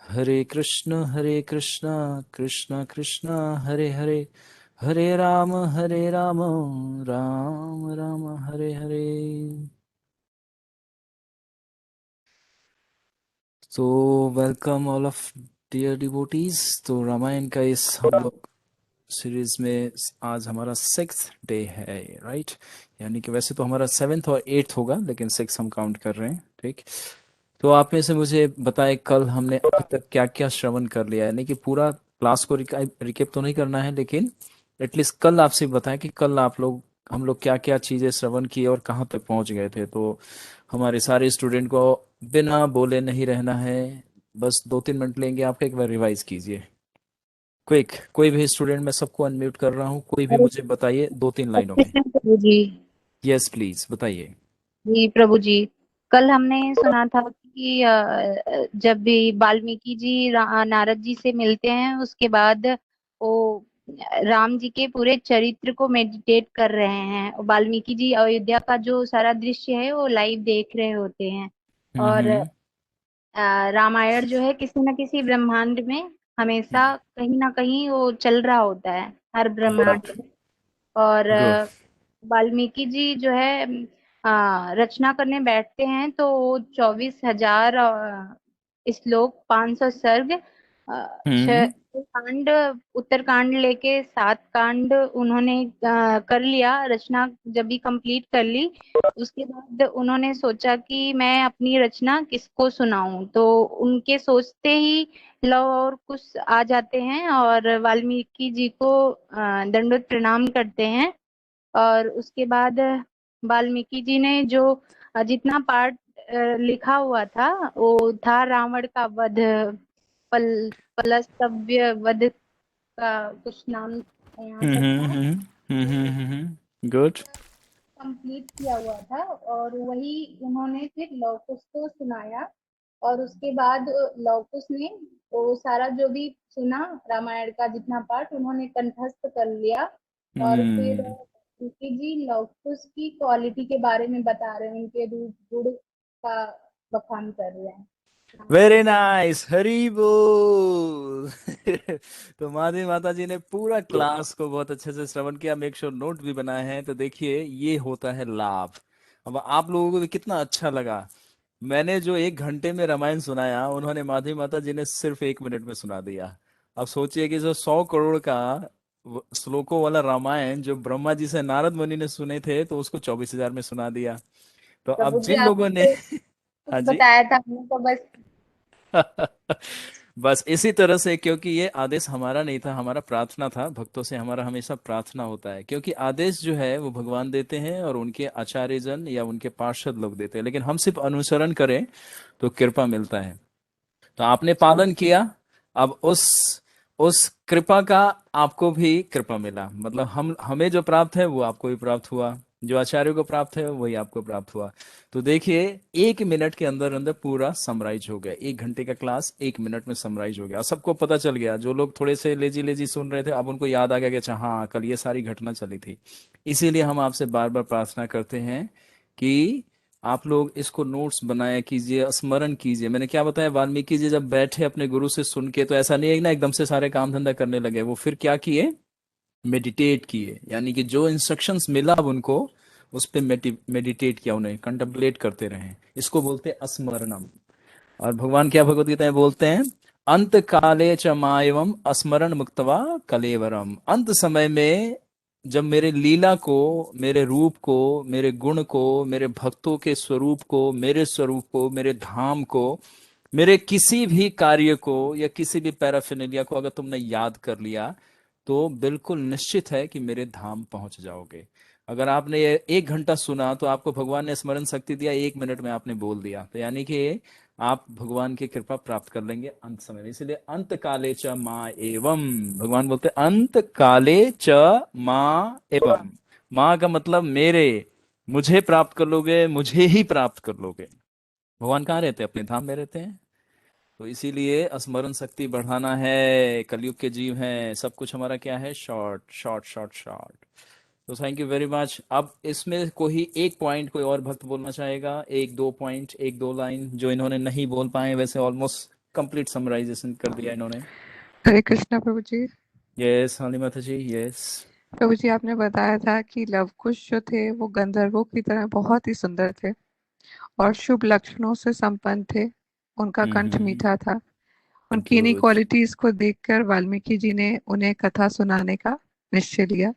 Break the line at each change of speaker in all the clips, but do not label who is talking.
हरे कृष्ण कृष्ण कृष्ण हरे हरे, हरे राम राम राम हरे हरे। तो welcome all of dear devotees. तो रामायण का इस हम लोग सीरीज में आज हमारा 6th डे है, राइट। यानी कि वैसे तो हमारा 7th और 8th होगा, लेकिन 6 हम काउंट कर रहे हैं, ठीक। तो आप में से मुझे बताएं, कल हमने अभी तक क्या क्या श्रवण कर लिया है। यानी कि पूरा क्लास को रिकेप तो नहीं करना है, लेकिन एटलीस्ट कल आपसे बताएं कि कल आप लोग हम लोग क्या क्या चीज़ें श्रवण किए और कहाँ तक पहुँच गए थे। तो हमारे सारे स्टूडेंट को बिना बोले नहीं रहना है, बस 2-3 मिनट लेंगे आपका, एक बार रिवाइज कीजिए क्विक। कोई भी स्टूडेंट, मैं सबको अनम्यूट कर रहा हूँ, कोई भी
हरे
मुझे बताइए 2-3 लाइनों में।
कृष्ण प्रभु जी।
यस प्लीज बताइए।
जी प्रभु जी, कल हमने सुना था कि जब भी वाल्मीकि जी नारद जी से मिलते हैं, उसके बाद वो राम जी के पूरे चरित्र को मेडिटेट कर रहे हैं। वाल्मीकि जी अयोध्या का जो सारा दृश्य है वो लाइव देख रहे होते हैं। और
हम्म।
रामायण जो है किसी न किसी ब्रह्मांड में हमेशा कहीं ना कहीं वो चल रहा होता है, हर
गुड।
ब्रह्मांड में। और
गुड।
वाल्मीकि जी जो है रचना करने बैठते हैं तो 24,000 श्लोक, 500 सर्ग, छह
हम्म।
कांड, उत्तरकांड लेके 7 कांड उन्होंने कर लिया रचना। जब भी कंप्लीट कर ली, उसके बाद उन्होंने सोचा कि मैं अपनी रचना किसको सुनाऊं। तो उनके सोचते ही लव और कुश आ जाते हैं और वाल्मीकि जी को दंडवत प्रणाम करते हैं। और उसके बाद वाल्मीकि जी ने जो जितना पार्ट लिखा हुआ था, वो था रावण का वध, पलस्तव्य वध का कुछ नाम यहाँ तक था।
गुड।
कंप्लीट किया हुआ था और वही उन्होंने फिर लव कुश को सुनाया। और उसके बाद लव कुश ने वो सारा जो भी सुना, रामायण का जितना पार्ट उन्होंने कंठस्थ कर लिया। और फिर
हम्म।
उनकी जी लव कुश की क्वालिटी के बारे में बता रहे हैं, उनके रूप गुण का बखान कर रहे हैं।
वेरी नाइस, हरी बोल। तो माधवी माता जी ने पूरा क्लास को बहुत अच्छे से श्रवण किया, मेक श्योर नोट भी बनाए हैं। तो देखिए, ये होता है लाभ। अब आप लोगों को तो कितना अच्छा लगा। मैंने जो 1 घंटे में रामायण सुनाया, उन्होंने माधवी माता जी ने सिर्फ 1 मिनट में सुना दिया। अब सोचिए कि जो 100 करोड़ का श्लोकों वाला रामायण जो ब्रह्मा जी से नारद मुनि ने सुने थे, तो उसको 24,000 में सुना दिया। तो अब
प्रभु जी,
जिन लोगों
आपने
ने
तो कुछ
हाँ जी।
बताया था, हमने तो बस।
बस इसी तरह से, क्योंकि ये आदेश हमारा नहीं था, हमारा प्रार्थना था। भक्तों से हमारा हमेशा प्रार्थना होता है, क्योंकि आदेश जो है वो भगवान देते हैं और उनके आचार्यजन या उनके पार्षद लोग देते हैं, लेकिन हम सिर्फ अनुसरण करें तो कृपा मिलता है। तो आपने पालन किया। अब उस कृपा का आपको भी कृपा मिला, मतलब हम हमें जो प्राप्त है वो आपको भी प्राप्त हुआ, जो आचार्य को प्राप्त है वही आपको प्राप्त हुआ। तो देखिए, 1 मिनट के अंदर अंदर पूरा समराइज हो गया। 1 घंटे का क्लास 1 मिनट में समराइज हो गया, सबको पता चल गया। जो लोग थोड़े से लेजी लेजी सुन रहे थे, अब उनको याद आ गया कि अच्छा हाँ, कल ये सारी घटना चली थी। इसीलिए हम आपसे बार बार प्रार्थना करते हैं कि आप लोग इसको नोट्स बनाया कीजिए, स्मरण कीजिए। मैंने क्या बताया, वाल्मीकि जी जब बैठे अपने गुरु से सुन के, तो ऐसा नहीं है कि ना एकदम से सारे काम धंधा करने लगे। वो फिर क्या किए, मेडिटेट किए। यानी कि जो इंस्ट्रक्शंस मिला अब उनको, उस पे मेडिटेट किया, उन्हें कंtemplate करते रहे। इसको बोलते हैं स्मरणम। और भगवान क्या भगवत गीता में बोलते हैं, अंत काले च मायवम स्मरण मुक्तवा कलेवरम। अंत समय में जब मेरे लीला को, मेरे रूप को, मेरे गुण को, मेरे भक्तों के स्वरूप को, मेरे स्वरूप को, मेरे धाम को, मेरे किसी भी कार्य को या किसी भी पैराफिनेलिया को अगर तुमने याद कर लिया, तो बिल्कुल निश्चित है कि मेरे धाम पहुंच जाओगे। अगर आपने ये 1 घंटा सुना, तो आपको भगवान ने स्मरण शक्ति दिया, 1 मिनट में आपने बोल दिया, तो यानी कि आप भगवान की कृपा प्राप्त कर लेंगे अंत समय में। इसलिए अंत काले च माँ एवं, भगवान बोलते हैं अंत काले च माँ एवं। माँ का मतलब मेरे, मुझे प्राप्त कर लोगे, मुझे ही प्राप्त कर लोगे। भगवान कहाँ रहते हैं, अपने धाम में रहते हैं। तो इसीलिए स्मरण शक्ति बढ़ाना है, कलयुग के जीव हैं, सब कुछ हमारा क्या है, शॉर्ट शॉर्ट शॉर्ट शॉर्ट। तो थैंक यू वेरी मच। अब इसमें कोई एक पॉइंट कोई और भक्त बोलना चाहेगा, 1-2 पॉइंट, 1-2 लाइन जो इन्होंने नहीं बोल पाए, वैसे ऑलमोस्ट कंप्लीट समराइजेशन कर दिया इन्होंने।
हरे कृष्णा प्रभु जी।
यस हाली माता जी, यस।
प्रभु जी, आपने बताया था कि लव कुश जो थे वो गंधर्वों की तरह बहुत ही सुंदर थे और शुभ लक्षणों से संपन्न थे। उनका कंठ मीठा था। उनकी इन्हीं
गुड।
क्वालिटीज को देखकर वाल्मीकि जी ने उन्हें कथा सुनाने का निश्चय लिया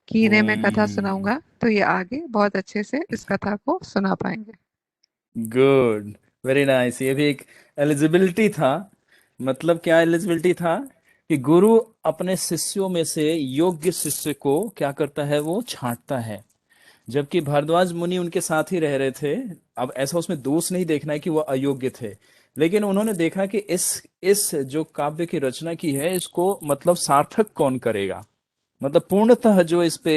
कि इन्हें मैं कथा सुनाऊंगा तो ये आगे बहुत अच्छे से इस कथा को सुना पाएंगे।
Good, very nice. ये भी एक एलिजिबिलिटी था। मतलब क्या एलिजिबिलिटी था कि गुरु अपने शिष्यों में से योग्य शिष्य को क्या करता है, वो छांटता है। जबकि भारद्वाज मुनि उनके साथ ही रह रहे थे। अब ऐसा उसमें दोष नहीं देखना है कि वो अयोग्य थे, लेकिन उन्होंने देखा कि इस जो काव्य की रचना की है, इसको मतलब सार्थक कौन करेगा, मतलब पूर्णतः जो इस पे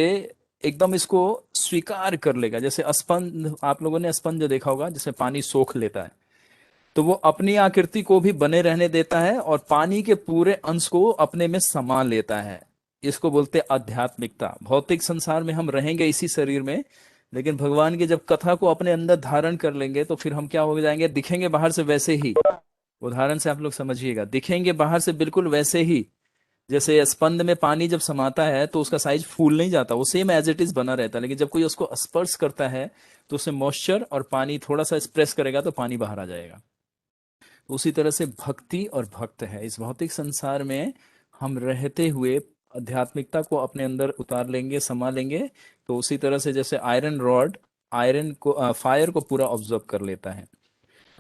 एकदम इसको स्वीकार कर लेगा। जैसे स्पंज, आप लोगों ने स्पंज देखा होगा, जिसमें पानी सोख लेता है, तो वो अपनी आकृति को भी बने रहने देता है और पानी के पूरे अंश को अपने में समा लेता है। इसको बोलते हैं आध्यात्मिकता। भौतिक संसार में हम रहेंगे इसी शरीर में, लेकिन भगवान की जब कथा को अपने अंदर धारण कर लेंगे तो फिर हम क्या हो जाएंगे, दिखेंगे बाहर से वैसे ही। उदाहरण से आप लोग समझिएगा, दिखेंगे बाहर से बिल्कुल वैसे ही। जैसे स्पंद में पानी जब समाता है तो उसका साइज फूल नहीं जाता, वो सेम एज इट इज बना रहता है, लेकिन जब कोई उसको स्पर्श करता है तो उसमें मॉइस्चर और पानी थोड़ा सा स्प्रेस करेगा तो पानी बाहर आ जाएगा। उसी तरह से भक्ति और भक्त है। इस भौतिक संसार में हम रहते हुए आध्यात्मिकता को अपने अंदर उतार लेंगे, समा लेंगे, तो उसी तरह से जैसे आयरन रॉड आयरन को फायर को पूरा ऑब्जर्व कर लेता है,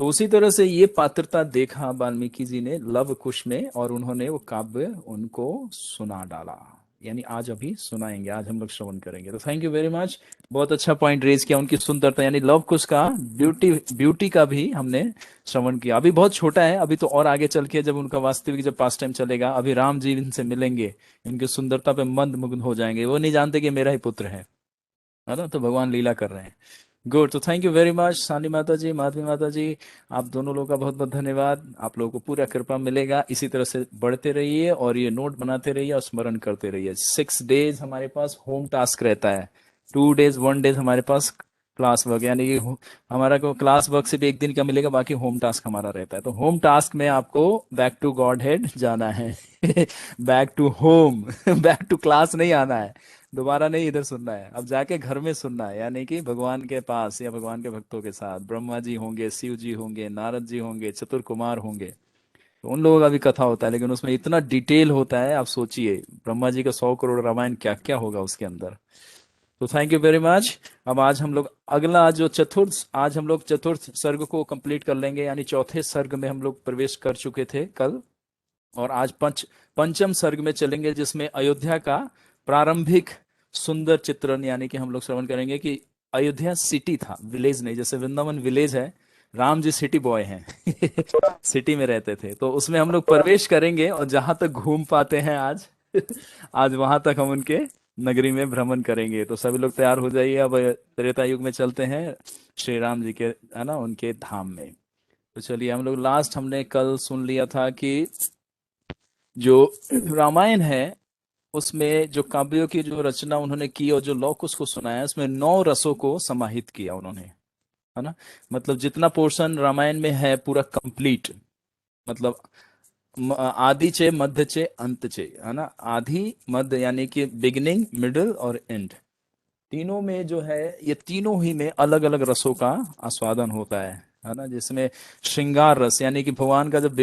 तो उसी तरह से ये पात्रता देखा वाल्मीकि जी ने लव कुश में, और उन्होंने वो काव्य उनको सुना डाला। यानी आज अभी सुनाएंगे, आज हम लोग श्रवण करेंगे। तो थैंक यू वेरी मच, बहुत अच्छा पॉइंट रेज किया, उनकी सुंदरता यानी लव कुश का ब्यूटी का भी हमने श्रवण किया। अभी बहुत छोटा है, अभी तो और आगे चल के जब उनका वास्तविक जब पास टाइम चलेगा, अभी राम जी इनसे मिलेंगे, इनकी सुंदरता पे मंद मुग्ध हो जाएंगे, वो नहीं जानते कि मेरा ही पुत्र है ना, तो भगवान लीला कर रहे हैं। गुड, तो थैंक यू वेरी मच सानी माता जी, माधवी माता जी, आप दोनों लोगों का बहुत बहुत धन्यवाद। आप लोगों को पूरा कृपा मिलेगा, इसी तरह से बढ़ते रहिए और ये नोट बनाते रहिए और स्मरण करते रहिए। 6 डेज हमारे पास होम टास्क रहता है, 2 डेज 1 डेज हमारे पास क्लास वर्क, यानी कि हमारा को क्लास वर्क से भी एक दिन का मिलेगा, बाकी होम टास्क हमारा रहता है। तो होम टास्क में आपको बैक टू गॉड हेड जाना है back to home back to class नहीं आना है, दोबारा नहीं इधर सुनना है, अब जाके घर में सुनना है, यानी कि भगवान के पास या भगवान के भक्तों के साथ। ब्रह्मा जी होंगे, शिव जी होंगे, नारद जी होंगे, चतुर कुमार होंगे, तो उन लोगों का भी कथा होता है, लेकिन उसमें इतना डिटेल होता है, आप सोचिए ब्रह्मा जी का 100 करोड़ रामायण क्या क्या होगा उसके अंदर। तो थैंक यू वेरी मच। अब आज हम लोग अगला जो चतुर्थ, आज हम लोग चतुर्थ सर्ग को कंप्लीट कर लेंगे, यानी चौथे सर्ग में हम लोग प्रवेश कर चुके थे कल, और आज पंचम सर्ग में चलेंगे, जिसमें अयोध्या का प्रारंभिक सुंदर चित्रण, यानी कि हम लोग श्रवण करेंगे कि अयोध्या सिटी था, विलेज नहीं। जैसे वृंदावन विलेज है, राम जी सिटी बॉय हैं सिटी में रहते थे, तो उसमें हम लोग प्रवेश करेंगे और जहां तक घूम पाते हैं आज आज वहां तक हम उनके नगरी में भ्रमण करेंगे। तो सभी लोग तैयार हो जाइए, अब त्रेता युग में चलते हैं श्री राम जी के, है ना, उनके धाम में। तो चलिए, हम लोग लास्ट हमने कल सुन लिया था कि जो रामायण है उसमें जो काव्यों की जो रचना उन्होंने की और जो लौक उसको सुनाया, उसमें 9 रसों को समाहित किया उन्होंने, है ना। मतलब जितना पोर्शन रामायण में है पूरा कंप्लीट, मतलब आदि चे मध्य चे अंत चे, है ना। आदि मध्य यानी कि बिगिनिंग मिडिल और एंड, तीनों में जो है, ये तीनों ही में अलग अलग रसों का आस्वादन होता है ना। जिसमें श्रृंगार रस, यानी कि भगवान का जब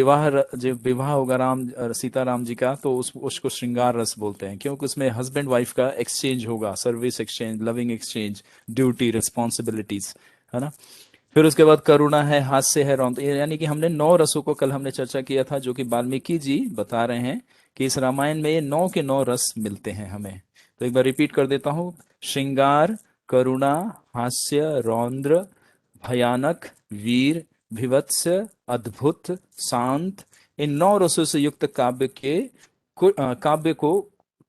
जब विवाह होगा राम सीता राम जी का, तो उसको श्रृंगार रस बोलते हैं, क्योंकि उसमें हस्बैंड वाइफ का एक्सचेंज होगा, service exchange, loving exchange, duty, responsibilities, है ना। फिर उसके बाद करुणा है, हास्य है, रौंद, यानी कि हमने 9 रसों को कल हमने चर्चा किया था, जो कि वाल्मीकि जी बता रहे हैं कि इस रामायण में ये 9 के 9 रस मिलते हैं हमें। तो एक बार रिपीट कर देता हूं, श्रृंगार, करुणा, हास्य, रौद्र, भयानक, वीर, विभत्स, अद्भुत, शांत, इन 9 रसों से युक्त काव्य को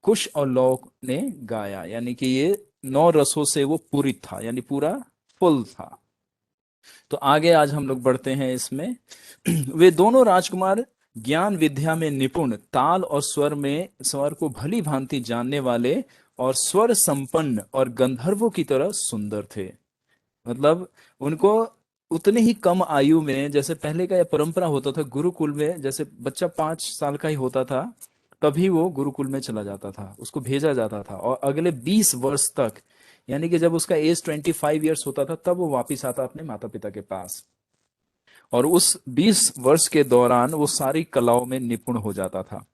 कुश और लौ ने गाया, यानी कि ये 9 रसों से वो पूरित था, यानी पूरा फुल था। तो आगे आज हम लोग बढ़ते हैं इसमें वे दोनों राजकुमार ज्ञान विद्या में निपुण, ताल और स्वर को भली भांति जानने वाले और स्वर संपन्न और गंधर्वों की तरह सुंदर थे। मतलब उनको उतने ही कम आयु में, जैसे पहले का यह परंपरा होता था गुरुकुल में, जैसे बच्चा 5 साल का ही होता था तभी वो गुरुकुल में चला जाता था, उसको भेजा जाता था, और अगले 20 वर्ष तक, यानी कि जब उसका एज 25 ईयर्स होता था तब वो वापिस आता अपने माता पिता के पास। और उस 20 वर्ष के दौरान वो सारी कलाओं में निपुण हो जाता था।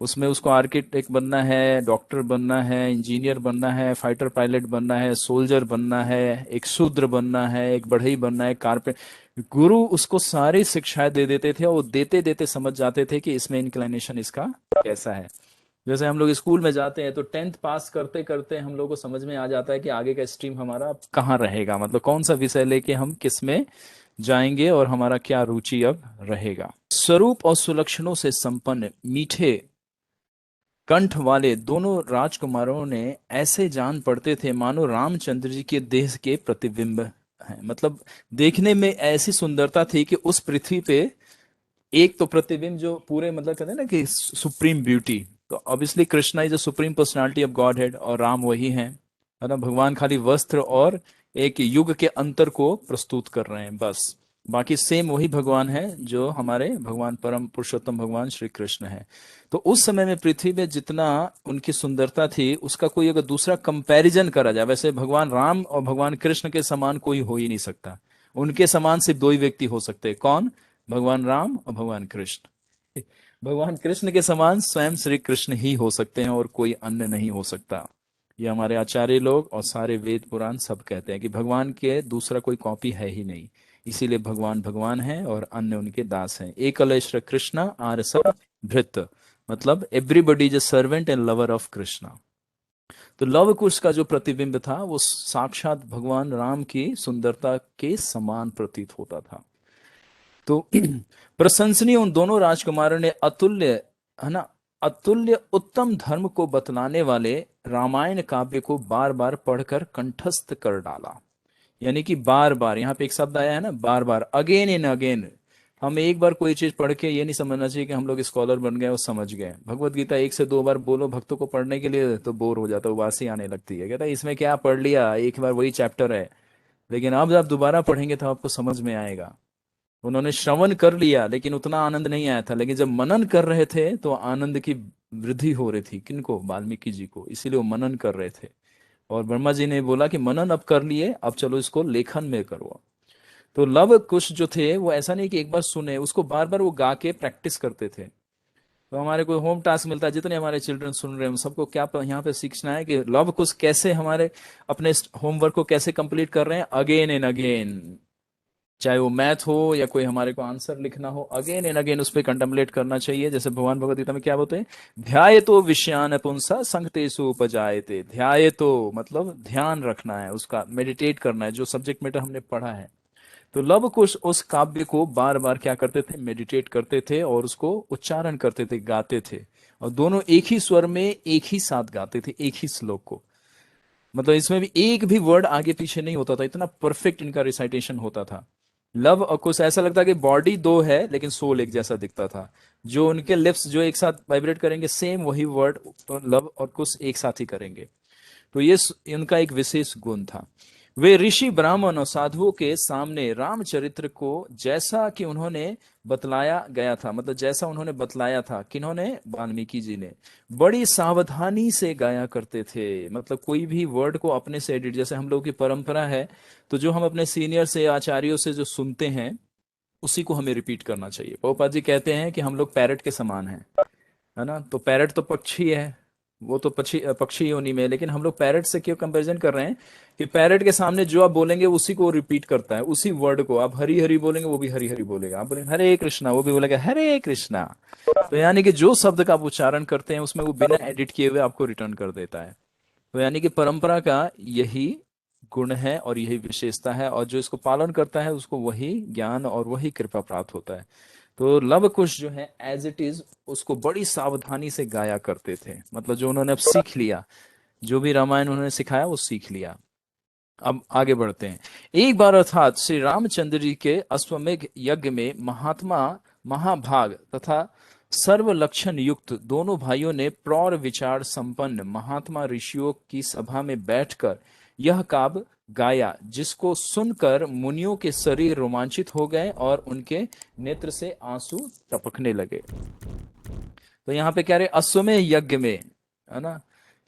उसमें उसको आर्किटेक्ट बनना है, डॉक्टर बनना है, इंजीनियर बनना है, फाइटर पायलट बनना है, सोल्जर बनना है, एक शूद्र बनना है, एक बढ़ई बनना है, कारपेंट। गुरु उसको सारी शिक्षाएं दे देते थे, और वो देते देते समझ जाते थे कि इसमें इंक्लिनेशन इसका कैसा है। जैसे हम लोग स्कूल में जाते हैं तो 10th पास करते करते हम लोग को समझ में आ जाता है कि आगे का स्ट्रीम हमारा कहाँ रहेगा, मतलब कौन सा विषय लेके हम किस में जाएंगे और हमारा क्या रुचि अब रहेगा। स्वरूप और सुलक्षणों से संपन्न मीठे कंठ वाले दोनों राजकुमारों ने ऐसे जान पड़ते थे मानो रामचंद्र जी के देह के प्रतिबिंब हैं। मतलब देखने में ऐसी सुंदरता थी कि उस पृथ्वी पे एक तो प्रतिबिंब जो पूरे, मतलब कहते हैं ना कि सुप्रीम ब्यूटी, तो obviously Krishna is the supreme personality of God head, और राम वही है ना। भगवान खाली वस्त्र और एक युग के अंतर को प्रस्तुत कर रहे हैं बस, बाकी सेम वही भगवान है जो हमारे भगवान परम पुरुषोत्तम भगवान श्री कृष्ण है। तो उस समय में पृथ्वी में जितना उनकी सुंदरता थी उसका कोई अगर दूसरा कंपैरिजन करा जाए, वैसे भगवान राम और भगवान कृष्ण के समान कोई हो ही नहीं सकता। उनके समान सिर्फ दो ही व्यक्ति हो सकते हैं, कौन? भगवान राम और भगवान कृष्ण। भगवान कृष्ण के समान स्वयं श्री कृष्ण ही हो सकते हैं और कोई अन्य नहीं हो सकता। ये हमारे आचार्य लोग और सारे वेद पुराण सब कहते हैं कि भगवान के दूसरा कोई कॉपी है ही नहीं। इसीलिए भगवान भगवान है और अन्य उनके दास हैं। एकलेश्वर कृष्णा आर सब भृत, मतलब everybody is a servant and lover of Krishna. तो लव कुश का जो प्रतिबिंब था वो साक्षात भगवान राम की सुंदरता के समान प्रतीत होता था। तो प्रशंसनीय उन दोनों राजकुमारों ने अतुल्य, है ना, अतुल्य उत्तम धर्म को बतलाने वाले रामायण काव्य को बार बार पढ़कर कंठस्थ कर डाला। यानी कि बार बार, यहाँ पे एक शब्द आया है ना, बार बार, अगेन एंड अगेन। हम एक बार कोई चीज पढ़ के ये नहीं समझना चाहिए कि हम लोग स्कॉलर बन गए और समझ गए। भगवत गीता 1 से 2 बार बोलो भक्तों को पढ़ने के लिए तो बोर हो जाता है, उबासी आने लगती है, कहता है इसमें क्या पढ़ लिया, एक बार वही चैप्टर है। लेकिन अब जब दोबारा पढ़ेंगे तो आपको समझ में आएगा। उन्होंने श्रवण कर लिया लेकिन उतना आनंद नहीं आया था, लेकिन जब मनन कर रहे थे तो आनंद की वृद्धि हो रही थी। किनको? वाल्मीकि जी को। इसीलिए वो मनन कर रहे थे। और ब्रह्मा जी ने बोला कि मनन अब कर लिए, अब चलो इसको लेखन में करो। तो लव कुश जो थे वो ऐसा नहीं कि एक बार सुने, उसको बार बार वो गा के प्रैक्टिस करते थे। तो हमारे कोई होम टास्क मिलता है, जितने हमारे चिल्ड्रन सुन रहे हैं उन सबको क्या यहाँ पे सीखना है कि लव कुश कैसे हमारे अपने होमवर्क को कैसे कंप्लीट कर रहे हैं, अगेन एंड अगेन। चाहे वो मैथ हो या कोई हमारे को आंसर लिखना हो, अगेन एंड अगेन उस पर कंटेम्पलेट करना चाहिए। जैसे भगवान भगवत गीता में क्या बोलते हैं, ध्याये तो विषयान पुंसा संगतेषु उपजायते। ध्याये तो मतलब ध्यान रखना है, उसका मेडिटेट करना है, जो सब्जेक्ट मैटर हमने पढ़ा है। तो लव कुश उस काव्य को बार बार क्या करते थे, मेडिटेट करते थे और उसको उच्चारण करते थे, गाते थे। और दोनों एक ही स्वर में एक ही साथ गाते थे, एक ही श्लोक को। मतलब इसमें भी एक भी वर्ड आगे पीछे नहीं होता था, इतना परफेक्ट इनका रिसाइटेशन होता था। लव और कुश ऐसा लगता कि बॉडी दो है लेकिन सोल एक जैसा दिखता था। जो उनके लिप्स जो एक साथ वाइब्रेट करेंगे सेम वही वर्ड तो लव और कुश एक साथ ही करेंगे। तो ये इनका एक विशेष गुण था। वे ऋषि ब्राह्मण और साधुओं के सामने रामचरित्र को जैसा कि उन्होंने बतलाया गया था, मतलब जैसा उन्होंने बतलाया था, किन्होंने? वाल्मीकि जी ने। बड़ी सावधानी से गाया करते थे। मतलब कोई भी वर्ड को अपने से एडिट, जैसे हम लोग की परंपरा है, तो जो हम अपने सीनियर से आचार्यों से जो सुनते हैं उसी को हमें रिपीट करना चाहिए। प्रभुपाद जी कहते हैं कि हम लोग पैरट के समान हैं, है ना। तो पैरट तो पक्षी है, वो तो पक्षी पक्षी योनि में, लेकिन हम लोग पैरट से क्यों कंपैरिजन कर रहे हैं कि पैरट के सामने जो आप बोलेंगे उसी को रिपीट करता है, उसी वर्ड को। आप हरी हरी बोलेंगे वो भी हरी हरी बोलेगा, आप बोलेंगे हरे कृष्णा वो भी बोलेगा हरे कृष्णा। तो यानी कि जो शब्द का आप उच्चारण करते हैं उसमें वो बिना एडिट किए हुए आपको रिटर्न कर देता है। तो यानी कि परंपरा का यही गुण है और यही विशेषता है, और जो इसको पालन करता है उसको वही ज्ञान और वही कृपा प्राप्त होता है। तो लव कुश जो है एज इट इज उसको बड़ी सावधानी से गाया करते थे। मतलब जो उन्होंने अब सीख लिया, जो भी रामायण उन्होंने सिखाया वो सीख लिया। अब आगे बढ़ते हैं। एक बार अर्थात श्री रामचंद्र जी के अश्वमेघ यज्ञ में महात्मा महाभाग तथा सर्व लक्षण युक्त दोनों भाइयों ने प्रौढ़ विचार संपन्न महात्मा ऋषियों की सभा में बैठकर यह काव्य गाया, जिसको सुनकर मुनियों के शरीर रोमांचित हो गए और उनके नेत्र से आंसू टपकने लगे। तो यहाँ पे कह रहे अश्वमेध यज्ञ में, है ना,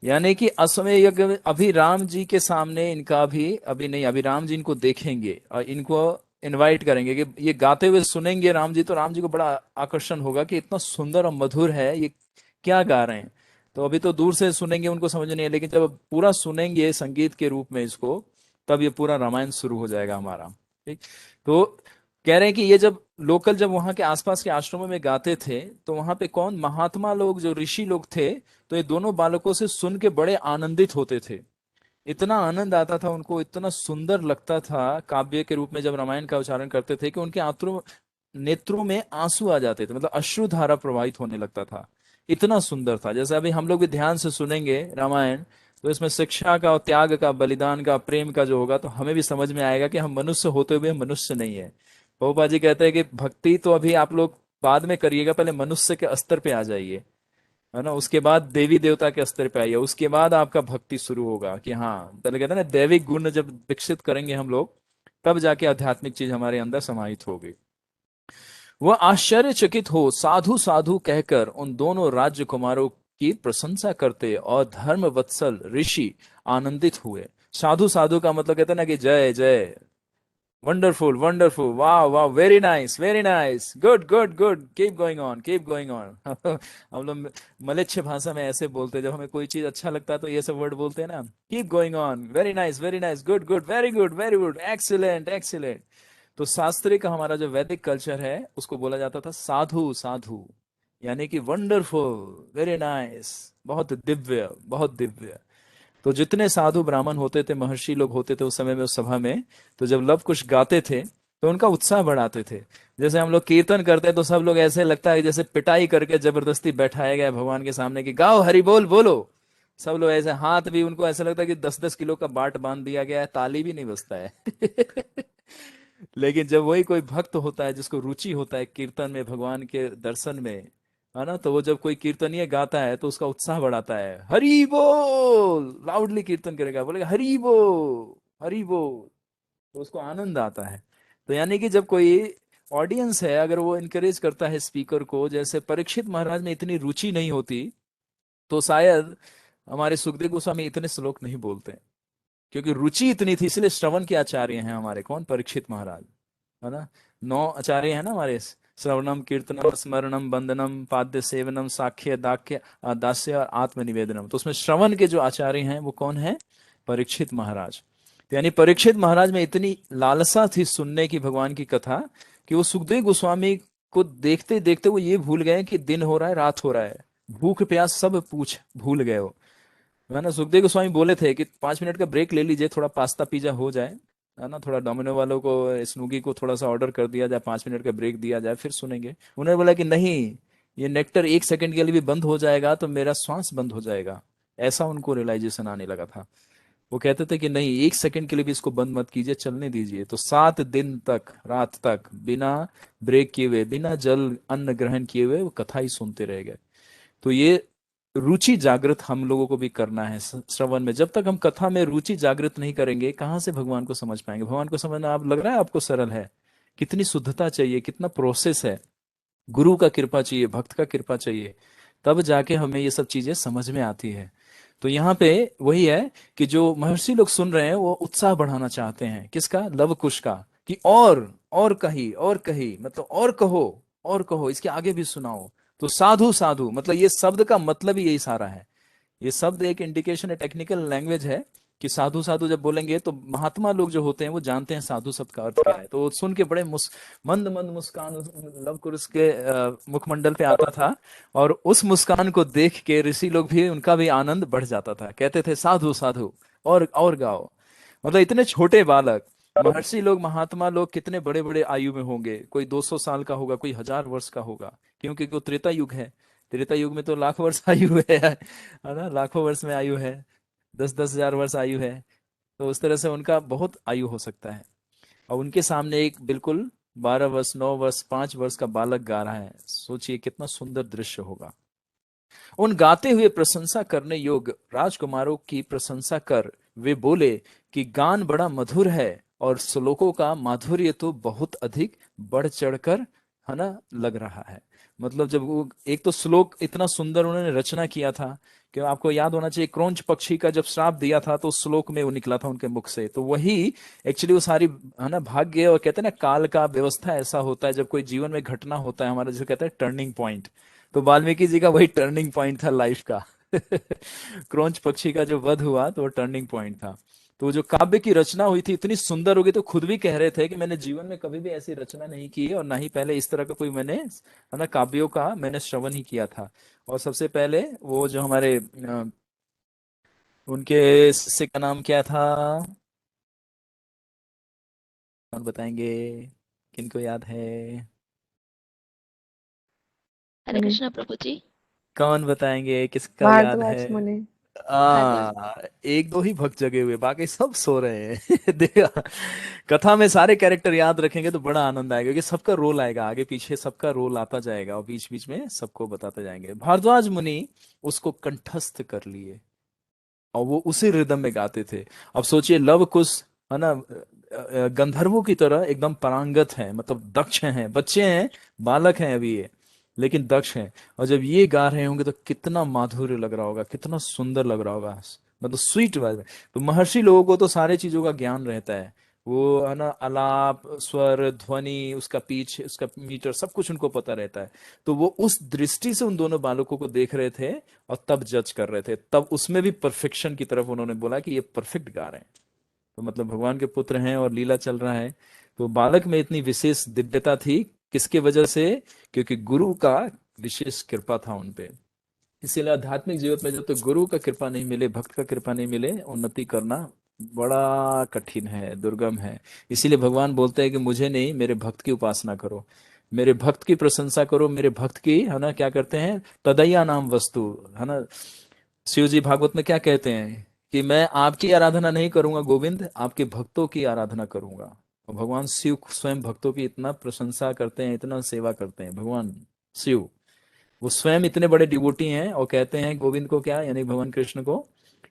यानी कि अश्वमेध यज्ञ में अभी राम जी के सामने इनका भी अभी नहीं, अभी राम जी इनको देखेंगे और इनको इनवाइट करेंगे कि ये गाते हुए सुनेंगे राम जी, तो राम जी को बड़ा आकर्षण होगा कि इतना सुंदर और मधुर है, ये क्या गा रहे हैं। तो अभी तो दूर से सुनेंगे, उनको समझ नहीं है, लेकिन जब पूरा सुनेंगे संगीत के रूप में इसको, तब ये पूरा रामायण शुरू हो जाएगा हमारा। ठीक। तो कह रहे हैं कि ये जब लोकल, जब वहां के आसपास के आश्रमों में गाते थे, तो वहां पे कौन महात्मा लोग, जो ऋषि लोग थे, तो ये दोनों बालकों से सुन के बड़े आनंदित होते थे। इतना आनंद आता था उनको, इतना सुंदर लगता था काव्य के रूप में जब रामायण का उच्चारण करते थे, कि उनके आंतरों नेत्रों में आंसू आ जाते थे, मतलब अश्रुधारा प्रवाहित होने लगता था। इतना सुंदर था। जैसे अभी हम लोग भी ध्यान से सुनेंगे रामायण, तो इसमें शिक्षा का और त्याग का, बलिदान का, प्रेम का जो होगा, तो हमें भी समझ में आएगा कि हम मनुष्य होते हुए मनुष्य नहीं है। पहुपा जी कहते हैं कि भक्ति तो अभी आप लोग बाद में करिएगा, पहले मनुष्य के स्तर पे आ जाइए, है ना, उसके बाद देवी देवता के स्तर पे आइए, उसके बाद आपका भक्ति शुरू होगा। कि हाँ, पहले कहते हैं ना, दैविक गुण जब विकसित करेंगे हम लोग, तब जाके आध्यात्मिक चीज हमारे अंदर समाहित होगी। वह आश्चर्यचकित हो साधु साधु कहकर उन दोनों राजकुमारों की प्रशंसा करते, और धर्म वत्सल ऋषि आनंदित हुए। साधु साधु का मतलब कहते हैं ना कि जय जय, वंडरफुल वंडरफुल, वाह वाह, very nice, good good good, keep going on, keep going on. हम लोग मलेच्छ भाषा में ऐसे बोलते हैं, जब हमें कोई चीज अच्छा लगता है तो ये सब वर्ड बोलते हैं ना, keep going on, very nice, good good, very good, excellent excellent. तो शास्त्रीय का हमारा जो वैदिक कल्चर है, उसको बोला जाता था साधु साधु, यानी कि वंडरफुल, वेरी नाइस, बहुत दिव्य, बहुत दिव्य। तो जितने साधु ब्राह्मण होते थे, महर्षि लोग होते थे उस समय में, उस सभा में, तो जब लव कुश गाते थे, तो उनका उत्साह बढ़ाते थे। जैसे हम लोग कीर्तन करते हैं, तो सब लोग ऐसे लगता है जैसे पिटाई करके जबरदस्ती बैठाया गया भगवान के सामने कि गाओ हरि बोल बोलो। सब लोग ऐसे, हाथ भी उनको ऐसा लगता है कि 10-10 किलो का बाट बांध दिया गया है, ताली भी नहीं बजता है। लेकिन जब वही कोई भक्त होता है, जिसको रुचि होता है कीर्तन में, भगवान के दर्शन में, है ना, तो वो जब कोई कीर्तनीय गाता है, तो उसका उत्साह बढ़ाता है, हरि बोल, लाउडली कीर्तन करेगा, बोलेगा हरि बोल हरि बोल, तो उसको आनंद आता है। तो यानी कि जब कोई ऑडियंस है, अगर वो इनकरेज करता है स्पीकर को, जैसे परीक्षित महाराज में इतनी रुचि नहीं होती, तो शायद हमारे सुखदेव गोस्वामी इतने श्लोक नहीं बोलते, क्योंकि रुचि इतनी थी, इसलिए श्रवण के आचार्य हैं हमारे, कौन, परीक्षित महाराज, है ना। 9 आचार्य है ना हमारे, श्रवणम कीर्तनम स्मरणम वंदनम पाद्य सेवनम साख्य दाख्य दास्य और आत्मनिवेदनम। तो उसमें श्रवण के जो आचार्य हैं वो कौन है, परीक्षित महाराज। तो यानी परीक्षित महाराज में इतनी लालसा थी सुनने की भगवान की कथा, कि वो सुखदेव गोस्वामी को देखते देखते वो ये भूल गए कि दिन हो रहा है, रात हो रहा है, भूख प्यास सब पूछ भूल गए वो, है ना। सुखदेव गोस्वामी बोले थे कि 5 मिनट का ब्रेक ले लीजिए, थोड़ा पास्ता पिज्जा हो जाए, है ना, थोड़ा डोमिनो वालों को, स्नूगी को थोड़ा सा ऑर्डर कर दिया जाए, 5 मिनट का ब्रेक दिया जाए, फिर सुनेंगे। उन्होंने बोला कि नहीं, ये नेक्टर 1 सेकंड के लिए भी बंद हो जाएगा तो मेरा श्वास बंद हो जाएगा। ऐसा उनको रियलाइजेशन आने लगा था। वो कहते थे कि नहीं, 1 सेकंड के लिए भी इसको बंद मत कीजिए, चलने दीजिए। तो 7 दिन तक, रात तक, बिना ब्रेक किए हुए, बिना जल अन्न ग्रहण किए हुए वो कथा ही सुनते रह गए। तो ये रुचि जागृत हम लोगों को भी करना है श्रवण में। जब तक हम कथा में रुचि जागृत नहीं करेंगे, कहाँ से भगवान को समझ पाएंगे। भगवान को समझना, आप लग रहा है आपको सरल है, कितनी शुद्धता चाहिए, कितना प्रोसेस है। गुरु का कृपा चाहिए, भक्त का कृपा चाहिए, तब जाके हमें ये सब चीजें समझ में आती है। तो यहाँ पे वही है कि जो महर्षि लोग सुन रहे हैं, वो उत्साह बढ़ाना चाहते हैं, किसका, लव कुश का, कि और कही, और कही मतलब और कहो, और कहो, इसके आगे भी सुनाओ। तो साधु साधु मतलब ये शब्द का मतलब ही यही सारा है। ये शब्द एक इंडिकेशन है, टेक्निकल लैंग्वेज है, कि साधु साधु जब बोलेंगे, तो महात्मा लोग जो होते हैं वो जानते हैं साधु शब्द का अर्थ क्या है। तो वो सुन के बड़े मंद मंद मुस्कान लव कुश के मुखमंडल पे आता था, और उस मुस्कान को देख के ऋषि लोग भी, उनका भी आनंद बढ़ जाता था, कहते थे साधु साधु, और गाओ। मतलब इतने छोटे बालक, महर्षि लोग, महात्मा लोग कितने बड़े बड़े आयु में होंगे, कोई 200 साल का होगा, कोई 1000 वर्ष का होगा, क्योंकि वो त्रेता युग है। त्रेता युग में तो लाख वर्ष आयु है ना, लाखों वर्ष में आयु है, 10-10 हजार वर्ष आयु है। तो उस तरह से उनका बहुत आयु हो सकता है, और उनके सामने एक बिल्कुल 12 वर्ष, 9 वर्ष, 5 वर्ष का बालक गा रहा है। सोचिए कितना सुंदर दृश्य होगा। उन गाते हुए प्रशंसा करने योग्य राजकुमारों की प्रशंसा कर वे बोले कि गान बड़ा मधुर है और श्लोकों का माधुर्य तो बहुत अधिक बढ़ चढ़कर, है ना, लग रहा है। मतलब जब वो एक तो श्लोक इतना सुंदर उन्होंने रचना किया था कि आपको याद होना चाहिए, क्रौंच पक्षी का जब श्राप दिया था तो उस श्लोक में वो निकला था उनके मुख से। तो वही एक्चुअली वो सारी, है ना, भाग्य और कहते हैं ना काल का व्यवस्था ऐसा होता है जब कोई जीवन में घटना होता है हमारा, जिसे कहते हैं टर्निंग पॉइंट। तो वाल्मीकि जी का वही टर्निंग पॉइंट था लाइफ का। क्रौंच पक्षी का जो वध हुआ तो वो टर्निंग पॉइंट था। तो जो काव्य की रचना हुई थी इतनी सुंदर हो गई, तो खुद भी कह रहे थे कि मैंने जीवन में कभी भी ऐसी रचना नहीं की है और ना ही पहले इस तरह का कोई मैंने, है ना, काव्यों का मैंने श्रवण ही किया था। और सबसे पहले वो जो हमारे उनके शिष्य का नाम क्या था, कौन बताएंगे, किनको याद है?
हरे
मुनि,
कृष्णा प्रभु जी।
कौन बताएंगे, किसका याद है?
भारद्वाज मुनि।
भारद्वाज।
आ, एक दो ही भक्त जगे हुए, बाकी सब सो रहे हैं। देखा, कथा में सारे कैरेक्टर याद रखेंगे तो बड़ा आनंद आएगा, क्योंकि सबका रोल आएगा, आगे पीछे सबका रोल आता जाएगा और बीच बीच में सबको बताते जाएंगे। भारद्वाज मुनि उसको कंठस्थ कर लिए और वो उसी रिदम में गाते थे। अब सोचिए, लव कुश, है ना, गंधर्वों की तरह एकदम पारंगत है, मतलब दक्ष हैं, बच्चे हैं, बालक हैं अभी ये, लेकिन दक्ष हैं। और जब ये गा रहे होंगे तो कितना माधुर्य लग रहा होगा, कितना सुंदर लग रहा होगा, मतलब स्वीट वाइब। तो महर्षि लोगों को तो सारे चीजों का ज्ञान रहता है, वो, है ना, आलाप, स्वर, ध्वनि, उसका पिच, उसका मीटर, सब कुछ उनको पता रहता है। तो वो उस दृष्टि से उन दोनों बालकों को देख रहे थे और तब जज कर रहे थे, तब उसमें भी परफेक्शन की तरफ उन्होंने बोला कि ये परफेक्ट गा रहे हैं। तो मतलब भगवान के पुत्र हैं और लीला चल रहा है। तो बालक में इतनी विशेष दिव्यता थी, किसके वजह से? क्योंकि गुरु का विशेष कृपा था उन पे। इसीलिए आध्यात्मिक जीवन में जब तक गुरु का कृपा नहीं मिले, भक्त का कृपा नहीं मिले, उन्नति करना बड़ा कठिन है, दुर्गम है। इसीलिए भगवान बोलते हैं कि मुझे नहीं, मेरे भक्त की उपासना करो, मेरे भक्त की प्रशंसा करो, मेरे भक्त की, है ना, क्या करते हैं, तदैया नाम वस्तु, है ना। शिव जी भागवत में क्या कहते हैं कि मैं आपकी आराधना नहीं करूंगा गोविंद, आपके भक्तों की आराधना करूंगा। और भगवान शिव स्वयं भक्तों की इतना प्रशंसा करते हैं, इतना सेवा करते हैं भगवान शिव। वो स्वयं इतने बड़े डिवोटी हैं और कहते हैं गोविंद को, क्या यानी भगवान कृष्ण को,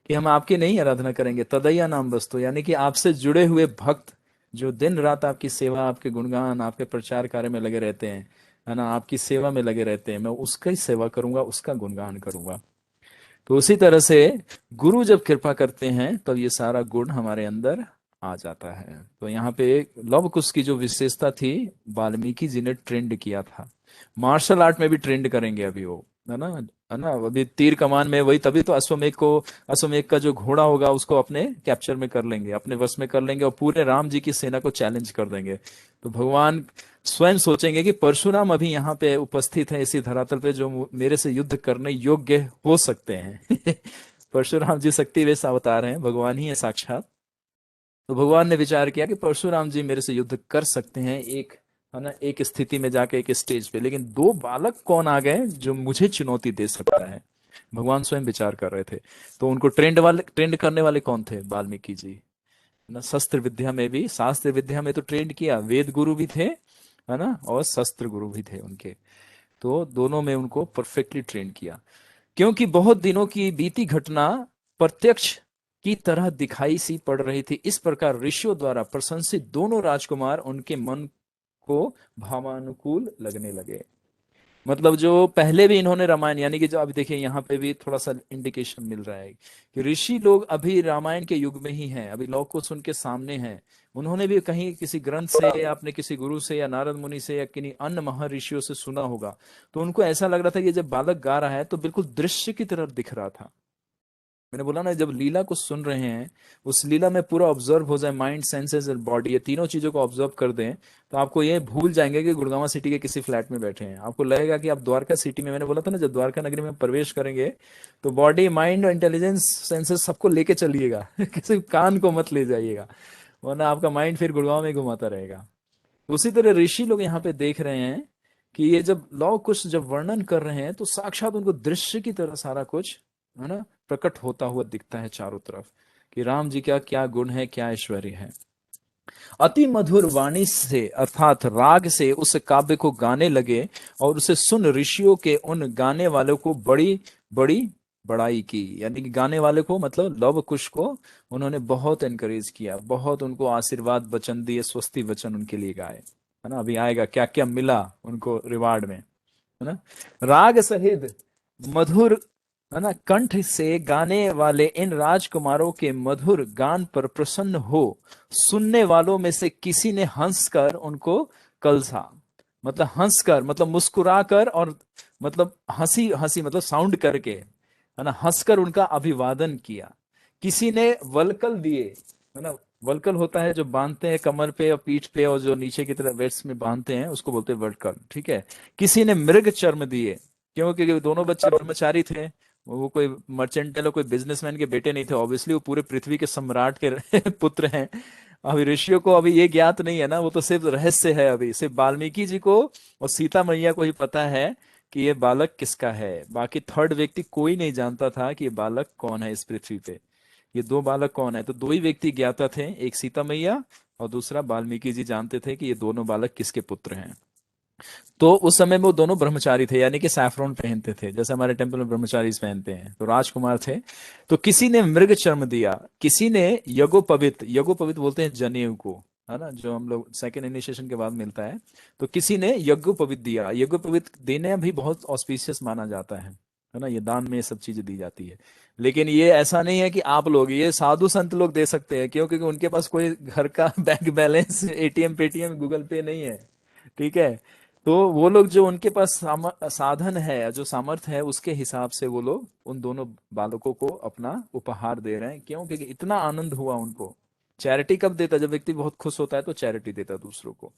कि हम आपकी नहीं आराधना करेंगे, तदैया नाम वस्तु, यानी कि आपसे जुड़े हुए भक्त जो दिन रात आपकी सेवा, आपके गुणगान, आपके प्रचार कार्य में लगे रहते हैं, है ना, आपकी सेवा में लगे रहते हैं, मैं उसका ही सेवा करूंगा, उसका गुणगान करूंगा। तो उसी तरह से गुरु जब कृपा करते हैं तब ये सारा गुण हमारे अंदर आ जाता है। तो यहाँ पे लव कुश की जो विशेषता थी, वाल्मीकि जी ने ट्रेंड किया था। मार्शल आर्ट में भी ट्रेंड करेंगे अभी वो, है ना, है ना, अभी तीर कमान में वही, तभी तो अश्वमेध को, अश्वमेध का जो घोड़ा होगा उसको अपने कैप्चर में कर लेंगे, अपने वश में कर लेंगे और पूरे राम जी की सेना को चैलेंज कर देंगे। तो भगवान स्वयं सोचेंगे कि परशुराम अभी यहाँ पे उपस्थित है इसी धरातल पे, जो मेरे से युद्ध करने योग्य हो सकते हैं। परशुराम जी शक्ति वेश अवतार हैं, भगवान ही है साक्षात। तो भगवान ने विचार किया कि परशुराम जी मेरे से युद्ध कर सकते हैं, एक, है ना, एक स्थिति में जाके, एक स्टेज पे, लेकिन दो बालक कौन आ गए जो मुझे चुनौती दे सकता है? भगवान स्वयं विचार कर रहे थे। तो उनको ट्रेंड करने वाले कौन थे? वाल्मीकि जी। ना, शस्त्र विद्या में भी, शास्त्र विद्या में तो ट्रेंड किया, वेद गुरु भी थे, है ना, और शस्त्र गुरु भी थे उनके। तो दोनों में उनको परफेक्टली ट्रेन किया, क्योंकि बहुत दिनों की बीती घटना प्रत्यक्ष की तरह दिखाई सी पड़ रही थी। इस प्रकार ऋषियों द्वारा प्रशंसित दोनों राजकुमार उनके मन को भावानुकूल लगने लगे। मतलब जो पहले भी इन्होंने रामायण, यानी कि जो अभी देखिए यहाँ पे भी थोड़ा सा इंडिकेशन मिल रहा है कि ऋषि लोग अभी रामायण के युग में ही हैं, अभी लौ कुश उनके सामने हैं। उन्होंने भी कहीं किसी ग्रंथ से या अपने किसी गुरु से या नारद मुनि से या किन्हीं अन्य महर्षियों से सुना होगा। तो उनको ऐसा लग रहा था कि जब बालक गा रहा है तो बिल्कुल दृश्य की तरह दिख रहा था। मैंने बोला ना, जब लीला को सुन रहे हैं, उस लीला में पूरा ऑब्जर्व हो जाए, माइंड, सेंसेस और बॉडी, ये तीनों चीजों को ऑब्जर्व कर दें, तो आपको ये भूल जाएंगे कि गुड़गांव सिटी के किसी फ्लैट में बैठे हैं। आपको लगेगा कि आप द्वारका सिटी में, मैंने बोला था ना, जब द्वारका नगरी में प्रवेश करेंगे तो बॉडी, माइंड और इंटेलिजेंस, सेंसेस सबको लेके चलिएगा। किसी कान को मत ले जाइएगा, वरना आपका माइंड फिर गुड़गांव में घुमाता रहेगा। उसी तरह ऋषि लोग यहाँ पे देख रहे हैं कि ये जब लौ कुश जब वर्णन कर रहे हैं तो साक्षात उनको दृश्य की तरह सारा कुछ, है ना, प्रकट होता हुआ दिखता है चारों तरफ, कि राम जी का क्या गुण है, क्या ऐश्वर्य है। अति मधुर वाणी से अर्थात राग से उस काव्य को गाने लगे और उसे सुन ऋषियों के उन गाने वालों को बड़ी बड़ी बड़ाई की। यानी कि गाने वाले को मतलब लव कुश को उन्होंने बहुत एनकरेज किया, बहुत उनको आशीर्वाद वचन दिए, स्वस्ति वचन उनके लिए गाए, है ना। अभी आएगा क्या क्या मिला उनको रिवार्ड में, है ना। राग सहित मधुर, है ना, कंठ से गाने वाले इन राजकुमारों के मधुर गान पर प्रसन्न हो सुनने वालों में से किसी ने हंसकर उनको कलसा, मतलब हंसकर मतलब मुस्कुराकर, और मतलब हंसी हंसी मतलब साउंड करके, है ना, हंसकर उनका अभिवादन किया। किसी ने वलकल दिए, है ना। वलकल होता है जो बांधते हैं कमर पे और पीठ पे और जो नीचे की तरफ वेस्ट में बांधते हैं, उसको बोलते हैं वलकल, ठीक है। किसी ने मृग चर्म दिए, क्योंकि दोनों बच्चे ब्रह्मचारी थे, वो कोई मर्चेंटल और कोई बिजनेसमैन के बेटे नहीं थे, ऑब्वियसली वो पूरे पृथ्वी के सम्राट के पुत्र हैं। अभी ऋषियों को अभी ये ज्ञात नहीं है ना, वो तो सिर्फ रहस्य है, अभी सिर्फ वाल्मीकि जी को और सीता मैया को ही पता है कि ये बालक किसका है। बाकी थर्ड व्यक्ति कोई नहीं जानता था कि ये बालक कौन है इस पृथ्वी पे, ये दो बालक कौन है। तो दो ही व्यक्ति ज्ञाता थे, एक सीता मैया और दूसरा वाल्मीकि जी जानते थे कि ये दोनों बालक किसके पुत्र हैं। तो उस समय में वो दोनों ब्रह्मचारी थे, यानी कि सैफरॉन पहनते थे, जैसे हमारे टेम्पल में ब्रह्मचारी पहनते हैं, तो राजकुमार थे। तो किसी ने मृग चर्म दिया, किसी ने यज्ञोपवीत, यज्ञोपवीत बोलते हैं जनेऊ को, है ना, जो हम लोग सेकंड इनिशिएशन के बाद मिलता है। तो किसी ने यज्ञोपवीत दिया, यज्ञोपवीत देने भी बहुत ऑस्पिशियस माना जाता है ना, ये दान में ये सब चीजें दी जाती है। लेकिन ये ऐसा नहीं है कि आप लोग, ये साधु संत लोग दे सकते हैं, क्यों, क्योंकि उनके पास कोई घर का bank balance, ATM Paytm Google पे नहीं है, ठीक है। तो वो लोग जो उनके पास साधन है, जो सामर्थ्य है, उसके हिसाब से वो लोग उन दोनों बालकों को अपना उपहार दे रहे हैं। क्यों, क्योंकि इतना आनंद हुआ उनको। चैरिटी कब देता, जब व्यक्ति बहुत खुश होता है तो चैरिटी देता है दूसरों को।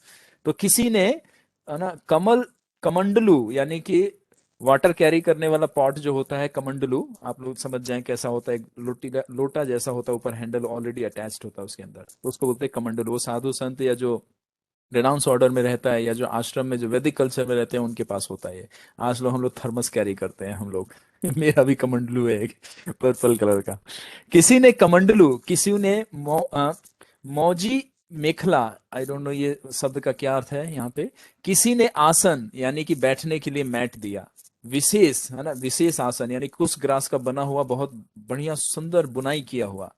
तो किसी ने, है ना, कमल कमंडलू, यानी कि वाटर कैरी करने वाला पॉट जो होता है कमंडलू, आप लोग समझ जाएं कैसा होता है, लोटा जैसा होता है, ऊपर हैंडल ऑलरेडी अटैच्ड होता है उसके अंदर, तो उसको बोलते हैं कमंडलू। वो साधु संत या जो रेनाउंस ऑर्डर में रहता है या जो आश्रम में जो वैदिक कल्चर में रहते हैं उनके पास होता है ये। आज लोग हम लोग थर्मस कैरी करते हैं हम लोग मेरा भी कमंडलू है एक पर्पल कलर का। किसी ने कमंडलू, किसी ने मौजी मेखला, आई डोंट नो ये शब्द का क्या अर्थ है यहाँ पे। किसी ने आसन, यानी कि बैठने के लिए मैट दिया, विशेष, है ना, विशेष आसन, यानी कुश ग्रास का बना हुआ बहुत बढ़िया सुंदर बुनाई किया हुआ।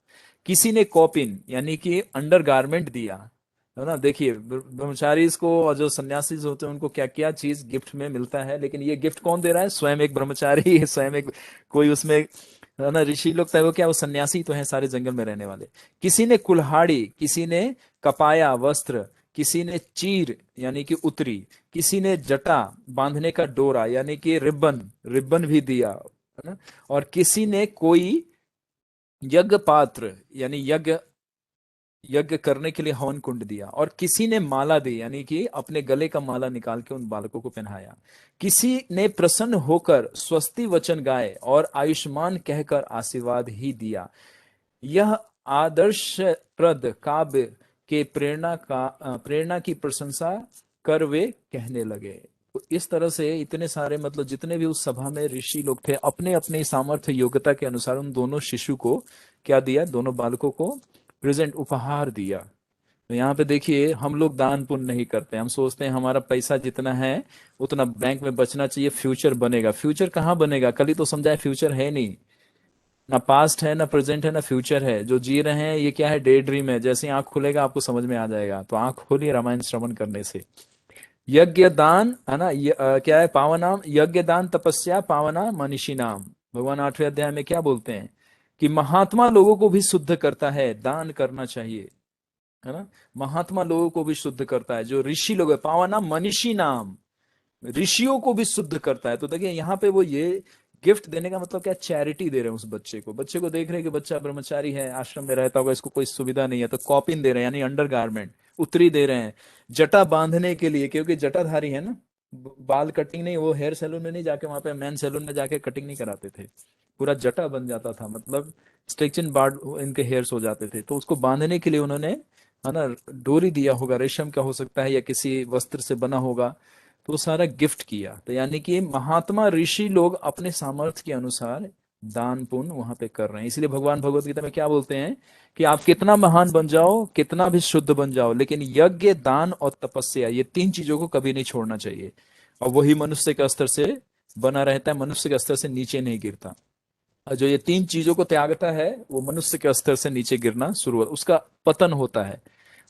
किसी ने कॉपिन, यानी कि अंडर गारमेंट दिया, है ना। देखिए ब्रह्मचारी को और जो सन्यासी होते हैं उनको क्या क्या चीज गिफ्ट में मिलता है, लेकिन ये गिफ्ट कौन दे रहा है, स्वयं एक ब्रह्मचारी स्वयं एक कोई उसमें, है ना, ऋषि लोग तो वो क्या, वो सन्यासी तो है सारे जंगल में रहने वाले। किसी ने कुल्हाड़ी, किसी ने कपाया वस्त्र, किसी ने चीर यानी कि उतरी, किसी ने जटा बांधने का डोरा यानी कि रिबन, रिबन भी दिया, है ना। और किसी ने कोई यज्ञ पात्र, यानी यज्ञ यज्ञ करने के लिए हवन कुंड दिया। और किसी ने माला दी, यानी कि अपने गले का माला निकाल के उन बालकों को पहनाया। किसी ने प्रसन्न होकर स्वस्ति वचन गाए और आयुष्मान कहकर आशीर्वाद ही दिया। यह आदर्शप्रद काव्य के प्रेरणा की प्रशंसा कर वे कहने लगे। तो इस तरह से इतने सारे, मतलब जितने भी उस सभा में ऋषि लोग थे, अपने अपने सामर्थ्य योग्यता के अनुसार उन दोनों शिशु को क्या दिया, दोनों बालकों को प्रेजेंट उपहार दिया। तो यहाँ पे देखिए, हम लोग दान पुण्य नहीं करते, हम सोचते हैं हमारा पैसा जितना है उतना बैंक में बचना चाहिए, फ्यूचर बनेगा। फ्यूचर कहाँ बनेगा, कल ही तो समझाए फ्यूचर है नहीं, ना पास्ट है, ना प्रेजेंट है, ना फ्यूचर है। जो जी रहे हैं ये क्या है, डे ड्रीम है। जैसे ही आंख खुलेगा आपको समझ में आ जाएगा। तो आंख खोलिए रामायण श्रवण करने से। यज्ञ दान, है ना, क्या है, पावनाम यज्ञ दान तपस्या पावना मनीषी नाम। भगवान 8वें अध्याय में क्या बोलते हैं कि महात्मा लोगों को भी शुद्ध करता है, दान करना चाहिए, है ना। महात्मा लोगों को भी शुद्ध करता है, जो ऋषि लोग है, पावना मनीषी नाम, ऋषियों को भी शुद्ध करता है। तो देखिए यहाँ पे वो ये गिफ्ट देने का मतलब क्या, चैरिटी दे रहे हैं उस बच्चे को। बच्चे को देख रहे हैं कि बच्चा ब्रह्मचारी है, आश्रम में रहता होगा, इसको कोई सुविधा नहीं है, तो कॉपिन दे रहे हैं, यानी अंडर गारमेंट, उत्तरी दे रहे हैं। जटा बांधने के लिए, क्योंकि जटाधारी है ना, बाल कटिंग नहीं, वो हेयर सैलून में नहीं जाके, वहां पे मैन सैलून में जाके कटिंग नहीं कराते थे, पूरा जटा बन जाता था, मतलब स्ट्रेचन बार्ड इनके हेयर्स हो जाते थे। तो उसको बांधने के लिए उन्होंने, है ना, डोरी दिया होगा, रेशम का हो सकता है या किसी वस्त्र से बना होगा, तो सारा गिफ्ट किया। तो यानी कि महात्मा ऋषि लोग अपने सामर्थ्य के अनुसार दान पुण्य वहां पे कर रहे हैं। इसलिए भगवान भगवत गीता में क्या बोलते हैं कि आप कितना महान बन जाओ, कितना भी शुद्ध बन जाओ, लेकिन यज्ञ, दान और तपस्या, ये तीन चीजों को कभी नहीं छोड़ना चाहिए। और वही मनुष्य के स्तर से बना रहता है, मनुष्य के स्तर से नीचे नहीं गिरता। और जो ये तीन चीजों को त्यागता है वो मनुष्य के स्तर से नीचे गिरना शुरू होता, उसका पतन होता है।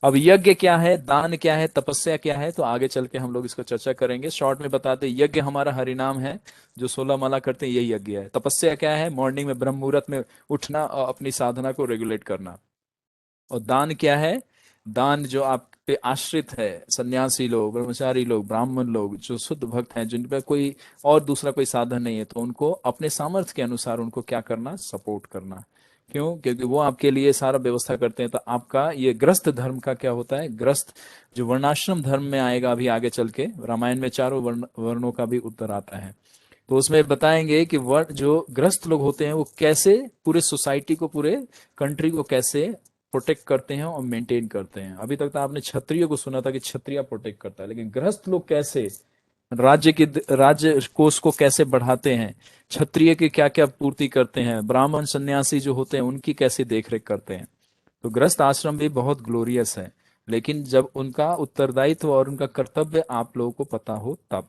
अब यज्ञ क्या है, दान क्या है, तपस्या क्या है, तो आगे चल के हम लोग इसको चर्चा करेंगे। शॉर्ट में बताते हैं, यज्ञ हमारा हरिनाम है, जो 16 माला करते हैं यही यज्ञ है। तपस्या क्या है, मॉर्निंग में ब्रह्म मुहूर्त में उठना और अपनी साधना को रेगुलेट करना। और दान क्या है, दान जो आप पे आश्रित है, सन्यासी लोग, ब्रह्मचारी लोग, ब्राह्मण लोग, जो शुद्ध भक्त हैं, जिन पे कोई और दूसरा कोई साधन नहीं है, तो उनको अपने सामर्थ्य के अनुसार उनको क्या करना, सपोर्ट करना। क्यों? क्योंकि वो आपके लिए सारा व्यवस्था करते हैं। तो आपका ये ग्रस्त धर्म का क्या होता है, ग्रस्त जो वर्णाश्रम धर्म में आएगा अभी आगे चल के, रामायण में चारों वर्णों का भी उत्तर आता है। तो उसमें बताएंगे कि वर्ण जो ग्रस्त लोग होते हैं वो कैसे पूरे सोसाइटी को, पूरे कंट्री को कैसे प्रोटेक्ट करते हैं और मेंटेन करते हैं। अभी तक तो आपने क्षत्रिय को सुना था कि क्षत्रिय प्रोटेक्ट करता है, लेकिन गृहस्थ लोग कैसे राज्य कोष को कैसे बढ़ाते हैं, क्षत्रिय की क्या क्या पूर्ति करते हैं, ब्राह्मण सन्यासी जो होते हैं उनकी कैसे देखरेख करते हैं। तो गृहस्थ आश्रम भी बहुत ग्लोरियस है, लेकिन जब उनका उत्तरदायित्व और उनका कर्तव्य आप लोगों को पता हो तब।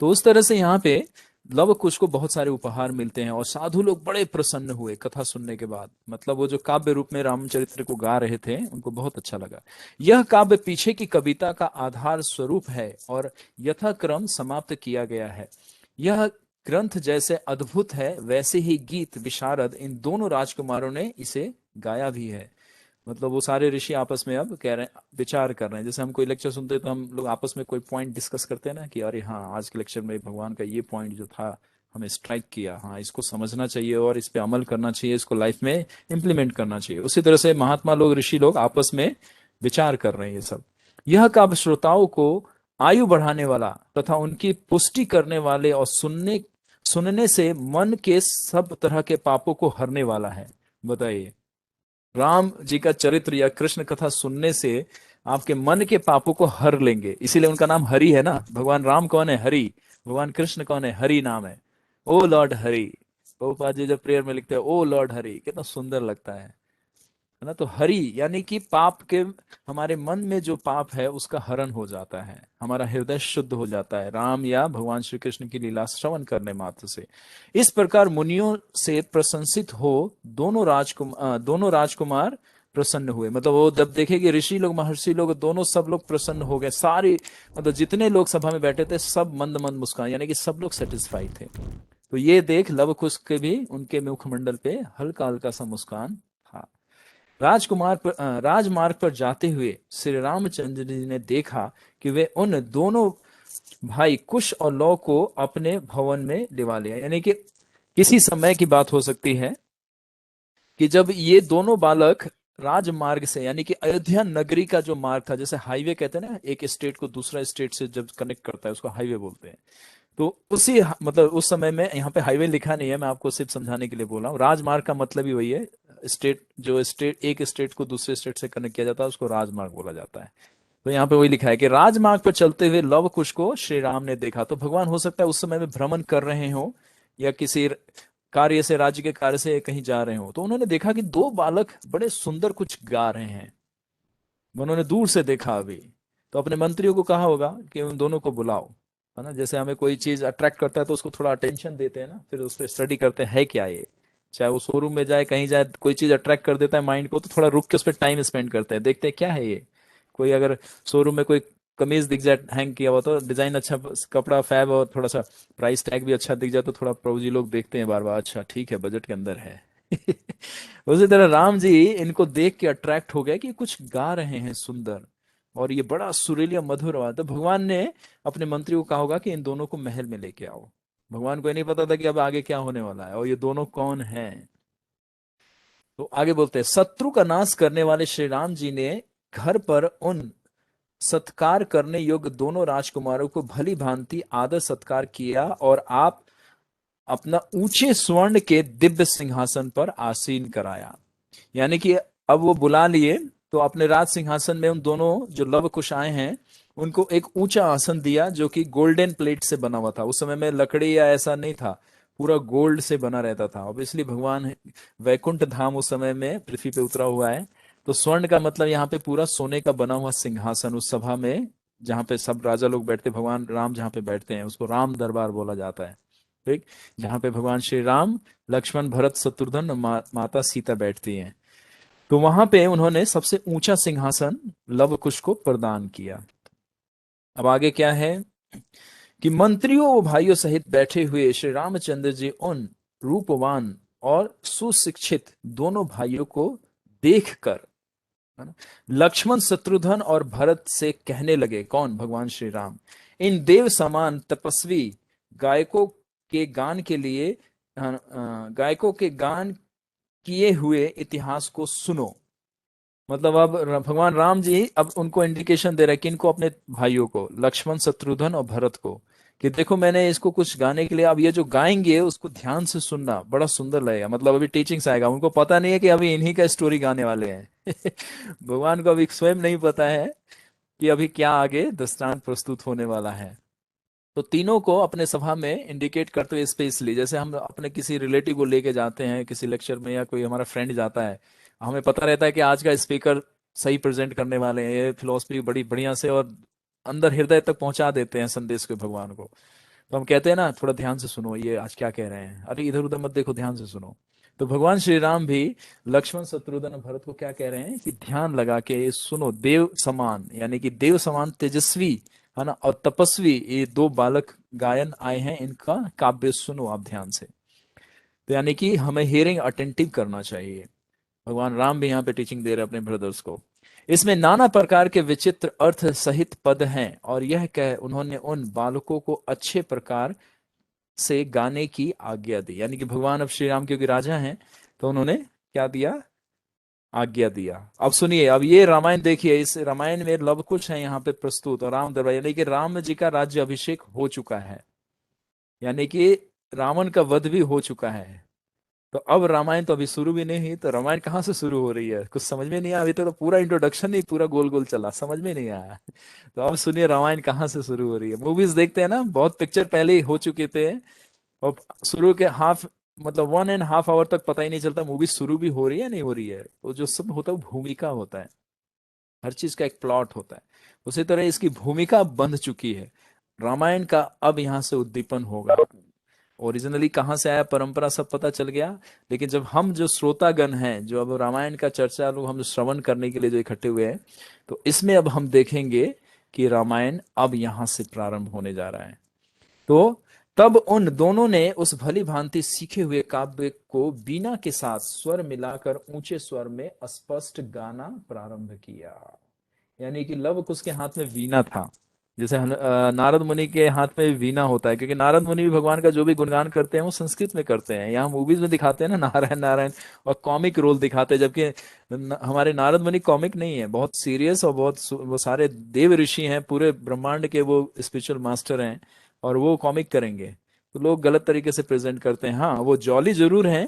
तो उस तरह से यहाँ पे लव कुश को बहुत सारे उपहार मिलते हैं और साधु लोग बड़े प्रसन्न हुए कथा सुनने के बाद। मतलब वो जो काव्य रूप में रामचरित्र को गा रहे थे उनको बहुत अच्छा लगा। यह काव्य पीछे की कविता का आधार स्वरूप है और यथाक्रम समाप्त किया गया है। यह ग्रंथ जैसे अद्भुत है वैसे ही गीत विशारद इन दोनों राजकुमारों ने इसे गाया भी है। मतलब वो सारे ऋषि आपस में अब कह रहे हैं, विचार कर रहे हैं। जैसे हम कोई लेक्चर सुनते हैं तो हम लोग आपस में कोई पॉइंट डिस्कस करते हैं ना कि अरे हाँ, आज के लेक्चर में भगवान का ये पॉइंट जो था हमें स्ट्राइक किया, हाँ इसको समझना चाहिए और इस पे अमल करना चाहिए, इसको लाइफ में इंप्लीमेंट करना चाहिए। उसी तरह से महात्मा लोग, ऋषि लोग आपस में विचार कर रहे हैं ये सब। यह काव्य श्रोताओं को आयु बढ़ाने वाला तथा उनकी पुष्टि करने वाले और सुनने से मन के सब तरह के पापों को हरने वाला है। बताइए, राम जी का चरित्र या कृष्ण कथा सुनने से आपके मन के पापों को हर लेंगे, इसीलिए उनका नाम हरि है ना। भगवान राम कौन है, हरि। भगवान कृष्ण कौन है, हरि नाम है। ओ लॉर्ड हरि। प्रभुपाद जी जब प्रेयर में लिखते हैं ओ लॉर्ड हरि, कितना सुंदर लगता है ना। तो हरि यानी कि पाप के, हमारे मन में जो पाप है उसका हरण हो जाता है, हमारा हृदय शुद्ध हो जाता है राम या भगवान श्री कृष्ण की लीला श्रवण करने मात्र से। इस प्रकार मुनियों से प्रशंसित हो दोनों राजकुमार प्रसन्न हुए। मतलब वो जब देखे कि ऋषि लोग, महर्षि लोग, दोनों सब लोग प्रसन्न हो गए, सारी मतलब जितने लोग सभा में बैठे थे सब मंद मंद मुस्कान, यानी कि सब लोग सेटिस्फाइड थे। तो ये देख लव कुश के भी उनके मुखमंडल पे हल्का हल्का सा मुस्कान था। राजमार्ग पर जाते हुए श्री रामचंद्र जी ने देखा कि वे उन दोनों भाई कुश और लव को अपने भवन में लिवा लिया। यानी कि किसी समय की बात हो सकती है कि जब ये दोनों बालक राजमार्ग से, यानी कि अयोध्या नगरी का जो मार्ग था, जैसे हाईवे कहते हैं ना, एक स्टेट को दूसरा स्टेट से जब कनेक्ट करता है उसको हाईवे बोलते हैं। तो उसी मतलब उस समय में, यहाँ पे हाईवे लिखा नहीं है, मैं आपको सिर्फ समझाने के लिए बोल रहा हूँ। राजमार्ग का मतलब ही वही है, स्टेट एक स्टेट को दूसरे स्टेट से कनेक्ट किया जाता है उसको राजमार्ग बोला जाता है। तो यहाँ पे वही लिखा है कि राजमार्ग पर चलते हुए लव कुश को श्री राम ने देखा। तो भगवान हो सकता है उस समय में भ्रमण कर रहे हो या किसी कार्य से, राज्य के कार्य से कहीं जा रहे हो, तो उन्होंने देखा कि दो बालक बड़े सुंदर कुछ गा रहे हैं। उन्होंने दूर से देखा अभी, तो अपने मंत्रियों को कहा होगा कि उन दोनों को बुलाओ, है ना। जैसे हमें कोई चीज अट्रैक्ट करता है तो उसको थोड़ा अटेंशन देते हैं ना, फिर उस पर स्टडी करते हैं है क्या ये। चाहे वो शोरूम में जाए, कहीं जाए, कोई चीज अट्रैक्ट कर देता है माइंड को, तो थोड़ा रुक के उस पर टाइम स्पेंड करते हैं, देखते हैं क्या है ये। कोई अगर शोरूम में कोई कमीज दिख जाए हैंग किया हुआ, तो डिजाइन अच्छा, कपड़ा फैब और थोड़ा सा प्राइस टैग भी अच्छा दिख जाए, तो थोड़ा प्रभु जी लोग देखते हैं बार बार, अच्छा ठीक है बजट के अंदर है। उसी तरह राम जी इनको देख के अट्रैक्ट हो गए कि कुछ गा रहे हैं सुंदर और ये बड़ा सुरीली मधुर आवाज। तो भगवान ने अपने मंत्री को कहा होगा कि इन दोनों को महल में लेके आओ। भगवान को ये नहीं पता था कि अब आगे क्या होने वाला है और ये दोनों कौन हैं। तो आगे बोलते हैं, शत्रु का नाश करने वाले श्री राम जी ने घर पर उन सत्कार करने योग्य दोनों राजकुमारों को भली भांति आदर सत्कार किया और आप अपना ऊंचे स्वर्ण के दिव्य सिंहासन पर आसीन कराया। यानी कि अब वो बुला लिए तो अपने राज सिंहासन में उन दोनों जो लव कुश आए हैं उनको एक ऊंचा आसन दिया जो कि गोल्डन प्लेट से बना हुआ था। उस समय में लकड़ी या ऐसा नहीं था, पूरा गोल्ड से बना रहता था। ऑब्वियसली भगवान वैकुंठ धाम उस समय में पृथ्वी पे उतरा हुआ है, तो स्वर्ण का मतलब यहाँ पे पूरा सोने का बना हुआ सिंहासन उस सभा में जहाँ पे सब राजा लोग बैठते, भगवान राम जहाँ पे बैठते हैं उसको राम दरबार बोला जाता है। ठीक, जहाँ पे भगवान श्री राम, लक्ष्मण, भरत, शत्रुघ्न और माता सीता बैठती हैं। तो वहां पे उन्होंने सबसे ऊंचा सिंहासन लव कुश को प्रदान किया। अब आगे क्या है कि मंत्रियों व भाइयों सहित बैठे हुए श्री रामचंद्र जी उन रूपवान और सुशिक्षित दोनों भाइयों को देखकर, है ना, लक्ष्मण, शत्रुघ्न और भरत से कहने लगे, कौन, भगवान श्री राम, इन देव समान तपस्वी गायकों के गान के लिए गायकों के गान किए हुए इतिहास को सुनो। मतलब अब भगवान राम जी अब उनको इंडिकेशन दे रहे हैं, किनको, अपने भाइयों को, लक्ष्मण, शत्रुघ्न और भरत को, कि देखो मैंने इसको कुछ गाने के लिए, अब ये जो गाएंगे उसको ध्यान से सुनना, बड़ा सुंदर लगेगा। मतलब अभी टीचिंग्स आएगा, उनको पता नहीं है कि अभी इन्हीं का स्टोरी गाने वाले हैं भगवान को अभी स्वयं नहीं पता है कि अभी क्या आगे दृष्टांत प्रस्तुत होने वाला है। तो तीनों को अपने सभा में इंडिकेट करते हुए, स्पेशली जैसे हम अपने किसी रिलेटिव को लेके जाते हैं किसी लेक्चर में, या कोई हमारा फ्रेंड जाता है, हमें पता रहता है कि आज का स्पीकर सही प्रेजेंट करने वाले हैं, ये फिलोसफी बड़ी बढ़िया से और अंदर हृदय तक पहुंचा देते हैं संदेश के भगवान को। तो हम कहते हैं ना, थोड़ा ध्यान से सुनो, ये आज क्या कह रहे हैं, अरे इधर उधर मत देखो, ध्यान से सुनो। तो भगवान श्री राम भी लक्ष्मण, शत्रुघ्न और भरत को क्या कह रहे हैं कि ध्यान लगा के सुनो, देव समान, यानी कि देव समान तेजस्वी, है ना, और तपस्वी ये दो बालक गायन आए हैं, इनका काव्य सुनो आप ध्यान से। तो यानी कि हमें हियरिंग अटेंटिव करना चाहिए। भगवान राम भी यहाँ पे टीचिंग दे रहे हैं अपने ब्रदर्स को। इसमें नाना प्रकार के विचित्र अर्थ सहित पद हैं, और यह कह उन्होंने उन बालकों को अच्छे प्रकार से गाने की आज्ञा दी। यानी कि भगवान अब श्री राम क्योंकि राजा हैं, तो उन्होंने क्या दिया, आज्ञा दिया। अब सुनिए, अब ये रामायण देखिए, इस रामायण में लव कुश है यहाँ पे प्रस्तुत, और राम दरबार, यानी कि राम जी का राज्य अभिषेक हो चुका है, यानी कि रावण का वध भी हो चुका है। तो अब रामायण तो अभी शुरू भी नहीं हुई, तो रामायण कहाँ से शुरू हो रही है, कुछ समझ में नहीं आया। अभी तो पूरा इंट्रोडक्शन ही पूरा गोल गोल चला, समझ में नहीं आया। तो अब सुनिए रामायण कहाँ से शुरू हो रही है। मूवीज देखते हैं ना, बहुत पिक्चर पहले ही हो चुके थे, और शुरू के हाफ, मतलब 1.5 आवर तक पता ही नहीं चलता मूवी शुरू भी हो रही है नहीं हो रही है। तो जो सब होता है वो भूमिका होता है, हर चीज का एक प्लॉट होता है। उसी तरह इसकी भूमिका बंध चुकी है, रामायण का अब यहाँ से उद्दीपन होगा। ओरिजिनली कहाँ से आया, परंपरा सब पता चल गया, लेकिन जब हम जो श्रोतागण हैं, जो अब रामायण का चर्चा लोग हम श्रवण करने के लिए जो इकट्ठे हुए हैं, तो इसमें अब हम देखेंगे कि रामायण अब यहाँ से प्रारंभ होने जा रहा है। तो तब उन दोनों ने उस भली भांति सीखे हुए काव्य को बीना के साथ स्वर मिलाकर ऊंचे स्वर में स्पष्ट गाना प्रारंभ किया। यानी कि लव कुश के हाथ में वीणा था, जैसे नारद मुनि के हाथ में वीणा होता है, क्योंकि नारद मुनि भी भगवान का जो भी गुणगान करते हैं वो संस्कृत में करते हैं। यहाँ मूवीज में दिखाते हैं ना नारायण नारायण, और कॉमिक रोल दिखाते हैं, जबकि हमारे नारद मुनि कॉमिक नहीं है, बहुत सीरियस, और बहुत वो सारे देव ऋषि हैं, पूरे ब्रह्मांड के वो स्पिरिचुअल मास्टर हैं, और वो कॉमिक करेंगे तो लोग गलत तरीके से प्रेजेंट करते हैं। हाँ, वो जॉली जरूर है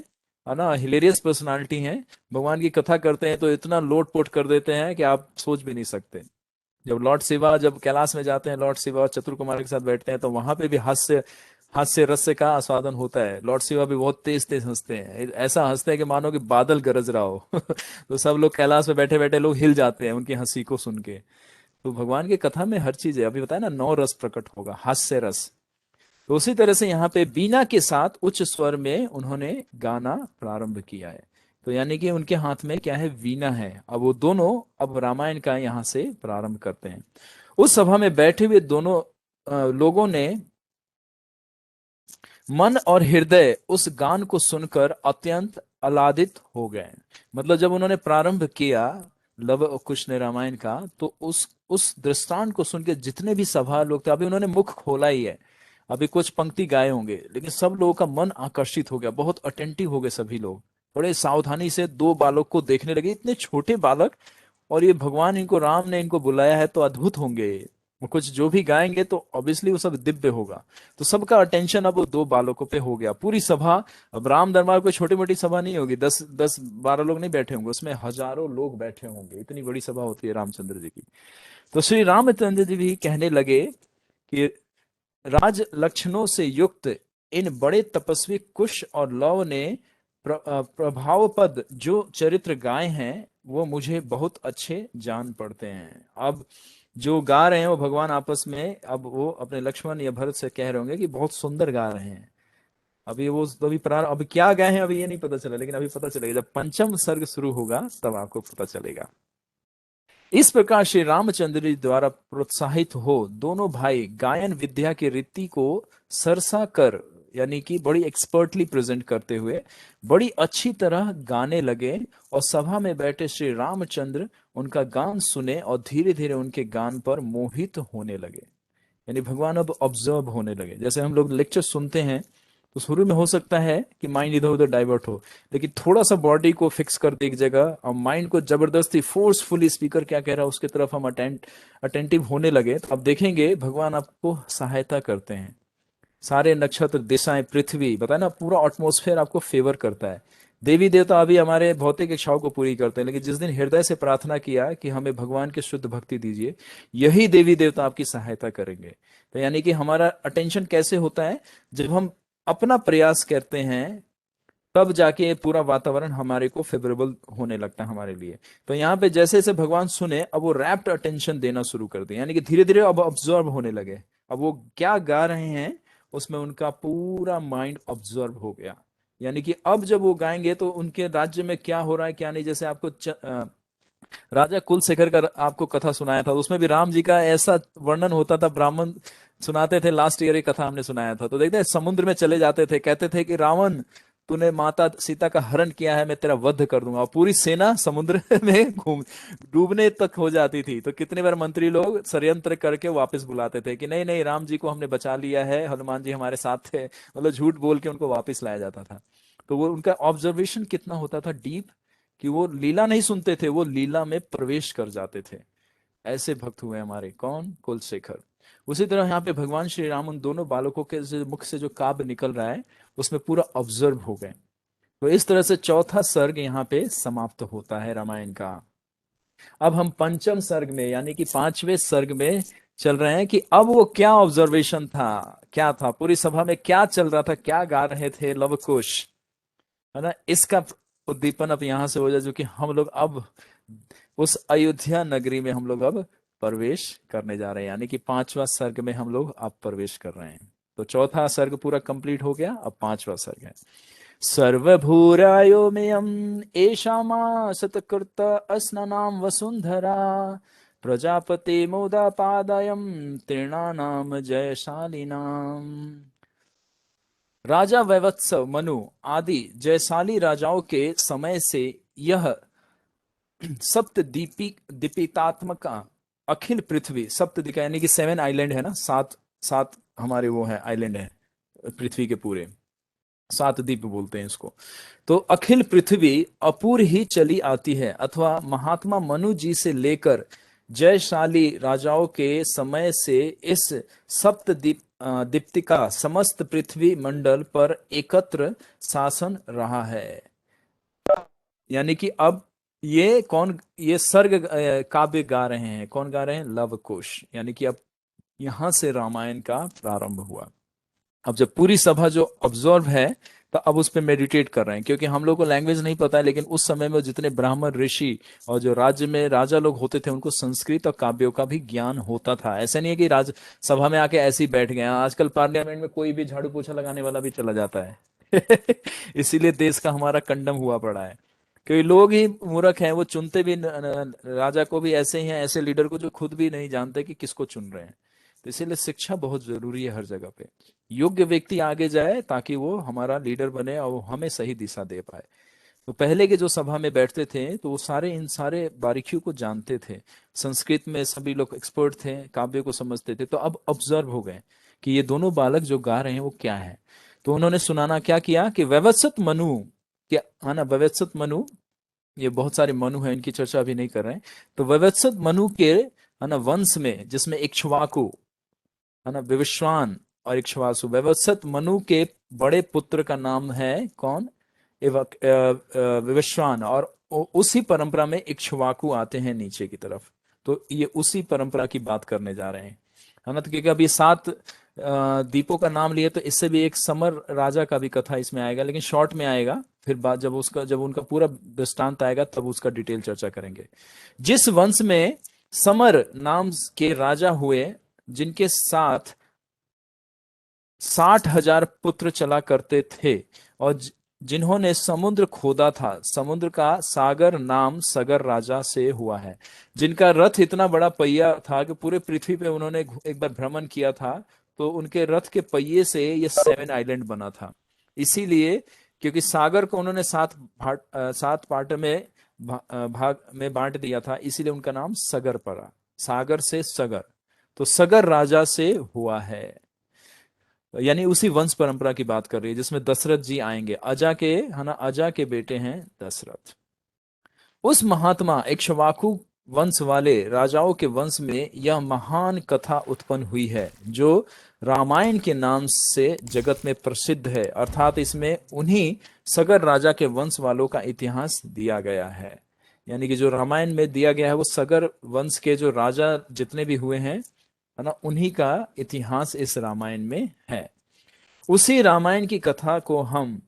ना, हिलेरियस पर्सनालिटी है, भगवान की कथा करते हैं तो इतना लोट पोट कर देते हैं कि आप सोच भी नहीं सकते। जब लॉर्ड शिवा जब कैलाश में जाते हैं, लॉर्ड शिवा चतुर कुमार के साथ बैठते हैं, तो वहां पे भी हास्य रस्य का आस्वादन होता है। लॉर्ड शिवा भी बहुत तेज तेज हंसते हैं, ऐसा हंसते हैं कि मानो कि बादल गरज रहा हो तो सब लोग कैलाश में बैठे बैठे लोग हिल जाते हैं उनकी हंसी को सुन के। तो भगवान की कथा में हर चीज है, अभी बताया ना 9 रस प्रकट होगा, हास्य रस। तो उसी तरह से यहाँ पे बीना के साथ उच्च स्वर में उन्होंने गाना प्रारंभ किया है। तो यानी कि उनके हाथ में क्या है, वीणा है। अब वो दोनों अब रामायण का यहाँ से प्रारंभ करते हैं। उस सभा में बैठे हुए दोनों लोगों ने मन और हृदय उस गान को सुनकर अत्यंत आह्लादित हो गए। मतलब जब उन्होंने प्रारंभ किया लव कुश ने रामायण का, तो उस दृष्टांत को सुन के जितने भी सभा लोग थे, अभी उन्होंने मुख खोला ही है, अभी कुछ पंक्ति गाए होंगे, लेकिन सब लोगों का मन आकर्षित हो गया, बहुत अटेंटिव हो गए सभी लोग। बड़े सावधानी से दो बालक को देखने लगे, इतने छोटे बालक, और ये भगवान इनको, राम ने इनको बुलाया है तो अद्भुत होंगे। वो कुछ जो भी गाएंगे तो ऑब्वियसली वो सब दिव्य होगा। तो सबका अटेंशन अब दो बालकों पे हो गया। पूरी सभा, अब राम दरबार कोई छोटी मोटी सभा नहीं होगी, 10-12 लोग नहीं बैठे होंगे, उसमें हजारों लोग बैठे होंगे, इतनी बड़ी सभा होती है रामचंद्र जी की। तो श्री रामचंद्र जी भी कहने लगे कि राज लक्षणों से युक्त इन बड़े तपस्वी कुश और लव ने प्रभाव पद जो चरित्र गाए हैं वो मुझे बहुत अच्छे जान पड़ते हैं। अब जो गा रहे हैं वो भगवान आपस में, अब वो अपने लक्ष्मण या भरत से कह रहे होंगे कि बहुत सुंदर गा रहे हैं। अभी वो अभी प्रारंभ, अभी क्या गाए हैं अभी ये नहीं पता चला, लेकिन अभी पता चलेगा जब पंचम सर्ग शुरू होगा तब आपको पता चलेगा। इस प्रकार श्री रामचंद्र जी द्वारा प्रोत्साहित हो दोनों भाई गायन विद्या की रीति को सरसा कर, यानी कि बड़ी एक्सपर्टली प्रेजेंट करते हुए बड़ी अच्छी तरह गाने लगे, और सभा में बैठे श्री रामचंद्र उनका गान सुने और धीरे धीरे उनके गान पर मोहित होने लगे। यानी भगवान अब ऑब्जर्व होने लगे। जैसे हम लोग लेक्चर सुनते हैं तो शुरू में हो सकता है कि माइंड इधर उधर डाइवर्ट हो, लेकिन थोड़ा सा बॉडी को फिक्स कर दे एक जगह और माइंड को जबरदस्ती फोर्सफुली स्पीकर क्या कह रहा है उसके तरफ हम अटेंटिव होने लगे, तो अब देखेंगे भगवान आपको सहायता करते हैं। सारे नक्षत्र, दिशाएं, पृथ्वी, बताए ना, पूरा एटमॉस्फेयर आपको फेवर करता है। देवी देवता अभी हमारे भौतिक इच्छाओं को पूरी करते हैं, लेकिन जिस दिन हृदय से प्रार्थना किया कि हमें भगवान की शुद्ध भक्ति दीजिए, यही देवी देवता आपकी सहायता करेंगे। तो यानी कि हमारा अटेंशन कैसे होता है, जब हम अपना प्रयास करते हैं तब जाके पूरा वातावरण हमारे को फेवरेबल होने लगता है हमारे लिए। तो यहाँ पे जैसे जैसे भगवान सुने, अब वो रैप्ट अटेंशन देना शुरू कर दिया, यानी कि धीरे धीरे अब ऑब्जर्व होने लगे। अब वो क्या गा रहे हैं उसमें उनका पूरा माइंड ऑब्जर्व हो गया। यानी कि अब जब वो गाएंगे तो उनके राज्य में क्या हो रहा है क्या नहीं, जैसे आपको राजा कुलशेखर का आपको कथा सुनाया था, उसमें भी राम जी का ऐसा वर्णन होता था, ब्राह्मण सुनाते थे। लास्ट ईयर एक कथा हमने सुनाया था, तो देखते हैं समुद्र में चले जाते थे, कहते थे कि रावण तूने माता सीता का हरण किया है, मैं तेरा वध कर दूंगा, और पूरी सेना समुद्र में घूम डूबने तक हो जाती थी। तो कितने बार मंत्री लोग षड्यंत्र करके वापस बुलाते थे कि नहीं नहीं, राम जी को हमने बचा लिया है, हनुमान जी हमारे साथ थे, मतलब झूठ बोल के उनको वापस लाया जाता था। तो वो उनका ऑब्जर्वेशन कितना होता था डीप, कि वो लीला नहीं सुनते थे, वो लीला में प्रवेश कर जाते थे। ऐसे भक्त हुए हमारे कौन, कुलशेखर। उसी तरह यहाँ पे भगवान श्री राम उन दोनों बालकों के मुख से जो काव्य निकल रहा है उसमें पूरा ऑब्जर्व हो गए। तो इस तरह से चौथा सर्ग यहाँ पे समाप्त होता है रामायण का। अब हम पंचम सर्ग में यानी कि पांचवें सर्ग में चल रहे हैं कि अब वो क्या ऑब्जर्वेशन था, क्या था, पूरी सभा में क्या चल रहा था, क्या गा रहे थे लव कुश, है ना। इसका उद्दीपन अब यहां से हो जाए, जो कि हम लोग अब उस अयोध्या नगरी में हम लोग अब प्रवेश करने जा रहे हैं, यानी कि पांचवा सर्ग में हम लोग अब प्रवेश कर रहे हैं। तो चौथा सर्ग पूरा कंप्लीट हो गया, अब पांचवा सर्ग है। सर्वभूरायो मेयम एषामा सतकृत अस्नानाम वसुंधरा प्रजापति मोदापादयम तीर्णानाम जयशालिनाम। राजा वैवत्सव, मनु आदि जयशाली राजाओं के समय से यह सप्त दीपितात्मक अखिल पृथ्वी, सप्तदिका यानी कि 7 आइलैंड है ना, सात सात हमारे वो है आइलैंड है पृथ्वी के पूरे, 7 द्वीप बोलते हैं इसको। तो अखिल पृथ्वी अपूर ही चली आती है, अथवा महात्मा मनु जी से लेकर जयशाली राजाओं के समय से इस सप्त दीप्तिका समस्त पृथ्वी मंडल पर एकत्र शासन रहा है। यानी कि अब ये कौन, ये सर्ग काव्य गा रहे हैं, कौन गा रहे हैं, लव कुश। यानी कि अब यहां से रामायण का प्रारंभ हुआ। अब जब पूरी सभा जो ऑब्जर्व है तो अब उस पर मेडिटेट कर रहे हैं, क्योंकि हम लोग को लैंग्वेज नहीं पता है, लेकिन उस समय में जितने ब्राह्मण ऋषि और जो राज्य में राजा लोग होते थे उनको संस्कृत और काव्यों का भी ज्ञान होता था। ऐसा नहीं है कि राज सभा में आके ऐसे ही बैठ गए। आजकल पार्लियामेंट में कोई भी झाड़ू पोछा लगाने वाला भी चला जाता है इसीलिए देश का हमारा कंडम हुआ पड़ा है, क्योंकि लोग ही मूर्ख हैं, वो चुनते भी राजा को भी ऐसे ही हैं, ऐसे लीडर को जो खुद भी नहीं जानते कि किसको चुन रहे हैं। तो इसीलिए शिक्षा बहुत जरूरी है हर जगह पे। योग्य व्यक्ति आगे जाए ताकि वो हमारा लीडर बने और वो हमें सही दिशा दे पाए। तो पहले के जो सभा में बैठते थे तो वो सारे इन सारे बारीकियों को जानते थे, संस्कृत में सभी लोग एक्सपर्ट थे, काव्य को समझते थे। तो अब ऑब्जर्व हो गए कि ये दोनों बालक जो गा रहे हैं वो क्या है। तो उन्होंने सुनाना क्या किया कि वैवत्सत मनु, क्या है ना, वैवत्सत मनु, ये बहुत सारे मनु हैं, इनकी चर्चा अभी नहीं कर रहे हैं। तो वैवत्सत मनु के है ना वंश में, जिसमें इक्ष्वाकु है ना, विवस्वान और इक्ष्वासु, वैवत्सत मनु के बड़े पुत्र का नाम है कौन, विवस्वान, और उसी परंपरा में इक्ष्वाकु आते हैं नीचे की तरफ। तो ये उसी परंपरा की बात करने जा रहे हैं, है ना। तो क्योंकि अब ये 7 दीपों का नाम लिए तो इससे भी एक समर राजा का भी कथा इसमें आएगा, लेकिन शॉर्ट में आएगा। फिर बाद जब उनका पूरा दृष्टांत आएगा तब उसका डिटेल चर्चा करेंगे। जिस वंश में समर नाम के राजा हुए, जिनके साथ 60,000 पुत्र चला करते थे, और जिन्होंने समुद्र खोदा था, समुद्र का सागर नाम सगर राजा से हुआ है। जिनका रथ इतना बड़ा पहिया था कि पूरे पृथ्वी पे उन्होंने एक बार भ्रमण किया था, तो उनके रथ के पहिए से ये 7 आइलैंड बना था। इसीलिए, क्योंकि सागर को उन्होंने 7 पार्ट में भाग में बांट दिया था, इसीलिए उनका नाम सगर पड़ा। सागर से सगर, तो सगर राजा से हुआ है। यानी उसी वंश परंपरा की बात कर रही है जिसमें दशरथ जी आएंगे। अजा के, है ना, अजा के बेटे हैं दशरथ। उस महात्मा इक्ष्वाकु वंश वाले राजाओं के वंश में यह महान कथा उत्पन्न हुई है, जो रामायण के नाम से जगत में प्रसिद्ध है। अर्थात इसमें उन्हीं सगर राजा के वंश वालों का इतिहास दिया गया है। यानी कि जो रामायण में दिया गया है वो सगर वंश के जो राजा जितने भी हुए हैं, है ना, उन्हीं का इतिहास इस रामायण में है। उसी रामायण की कथा को हम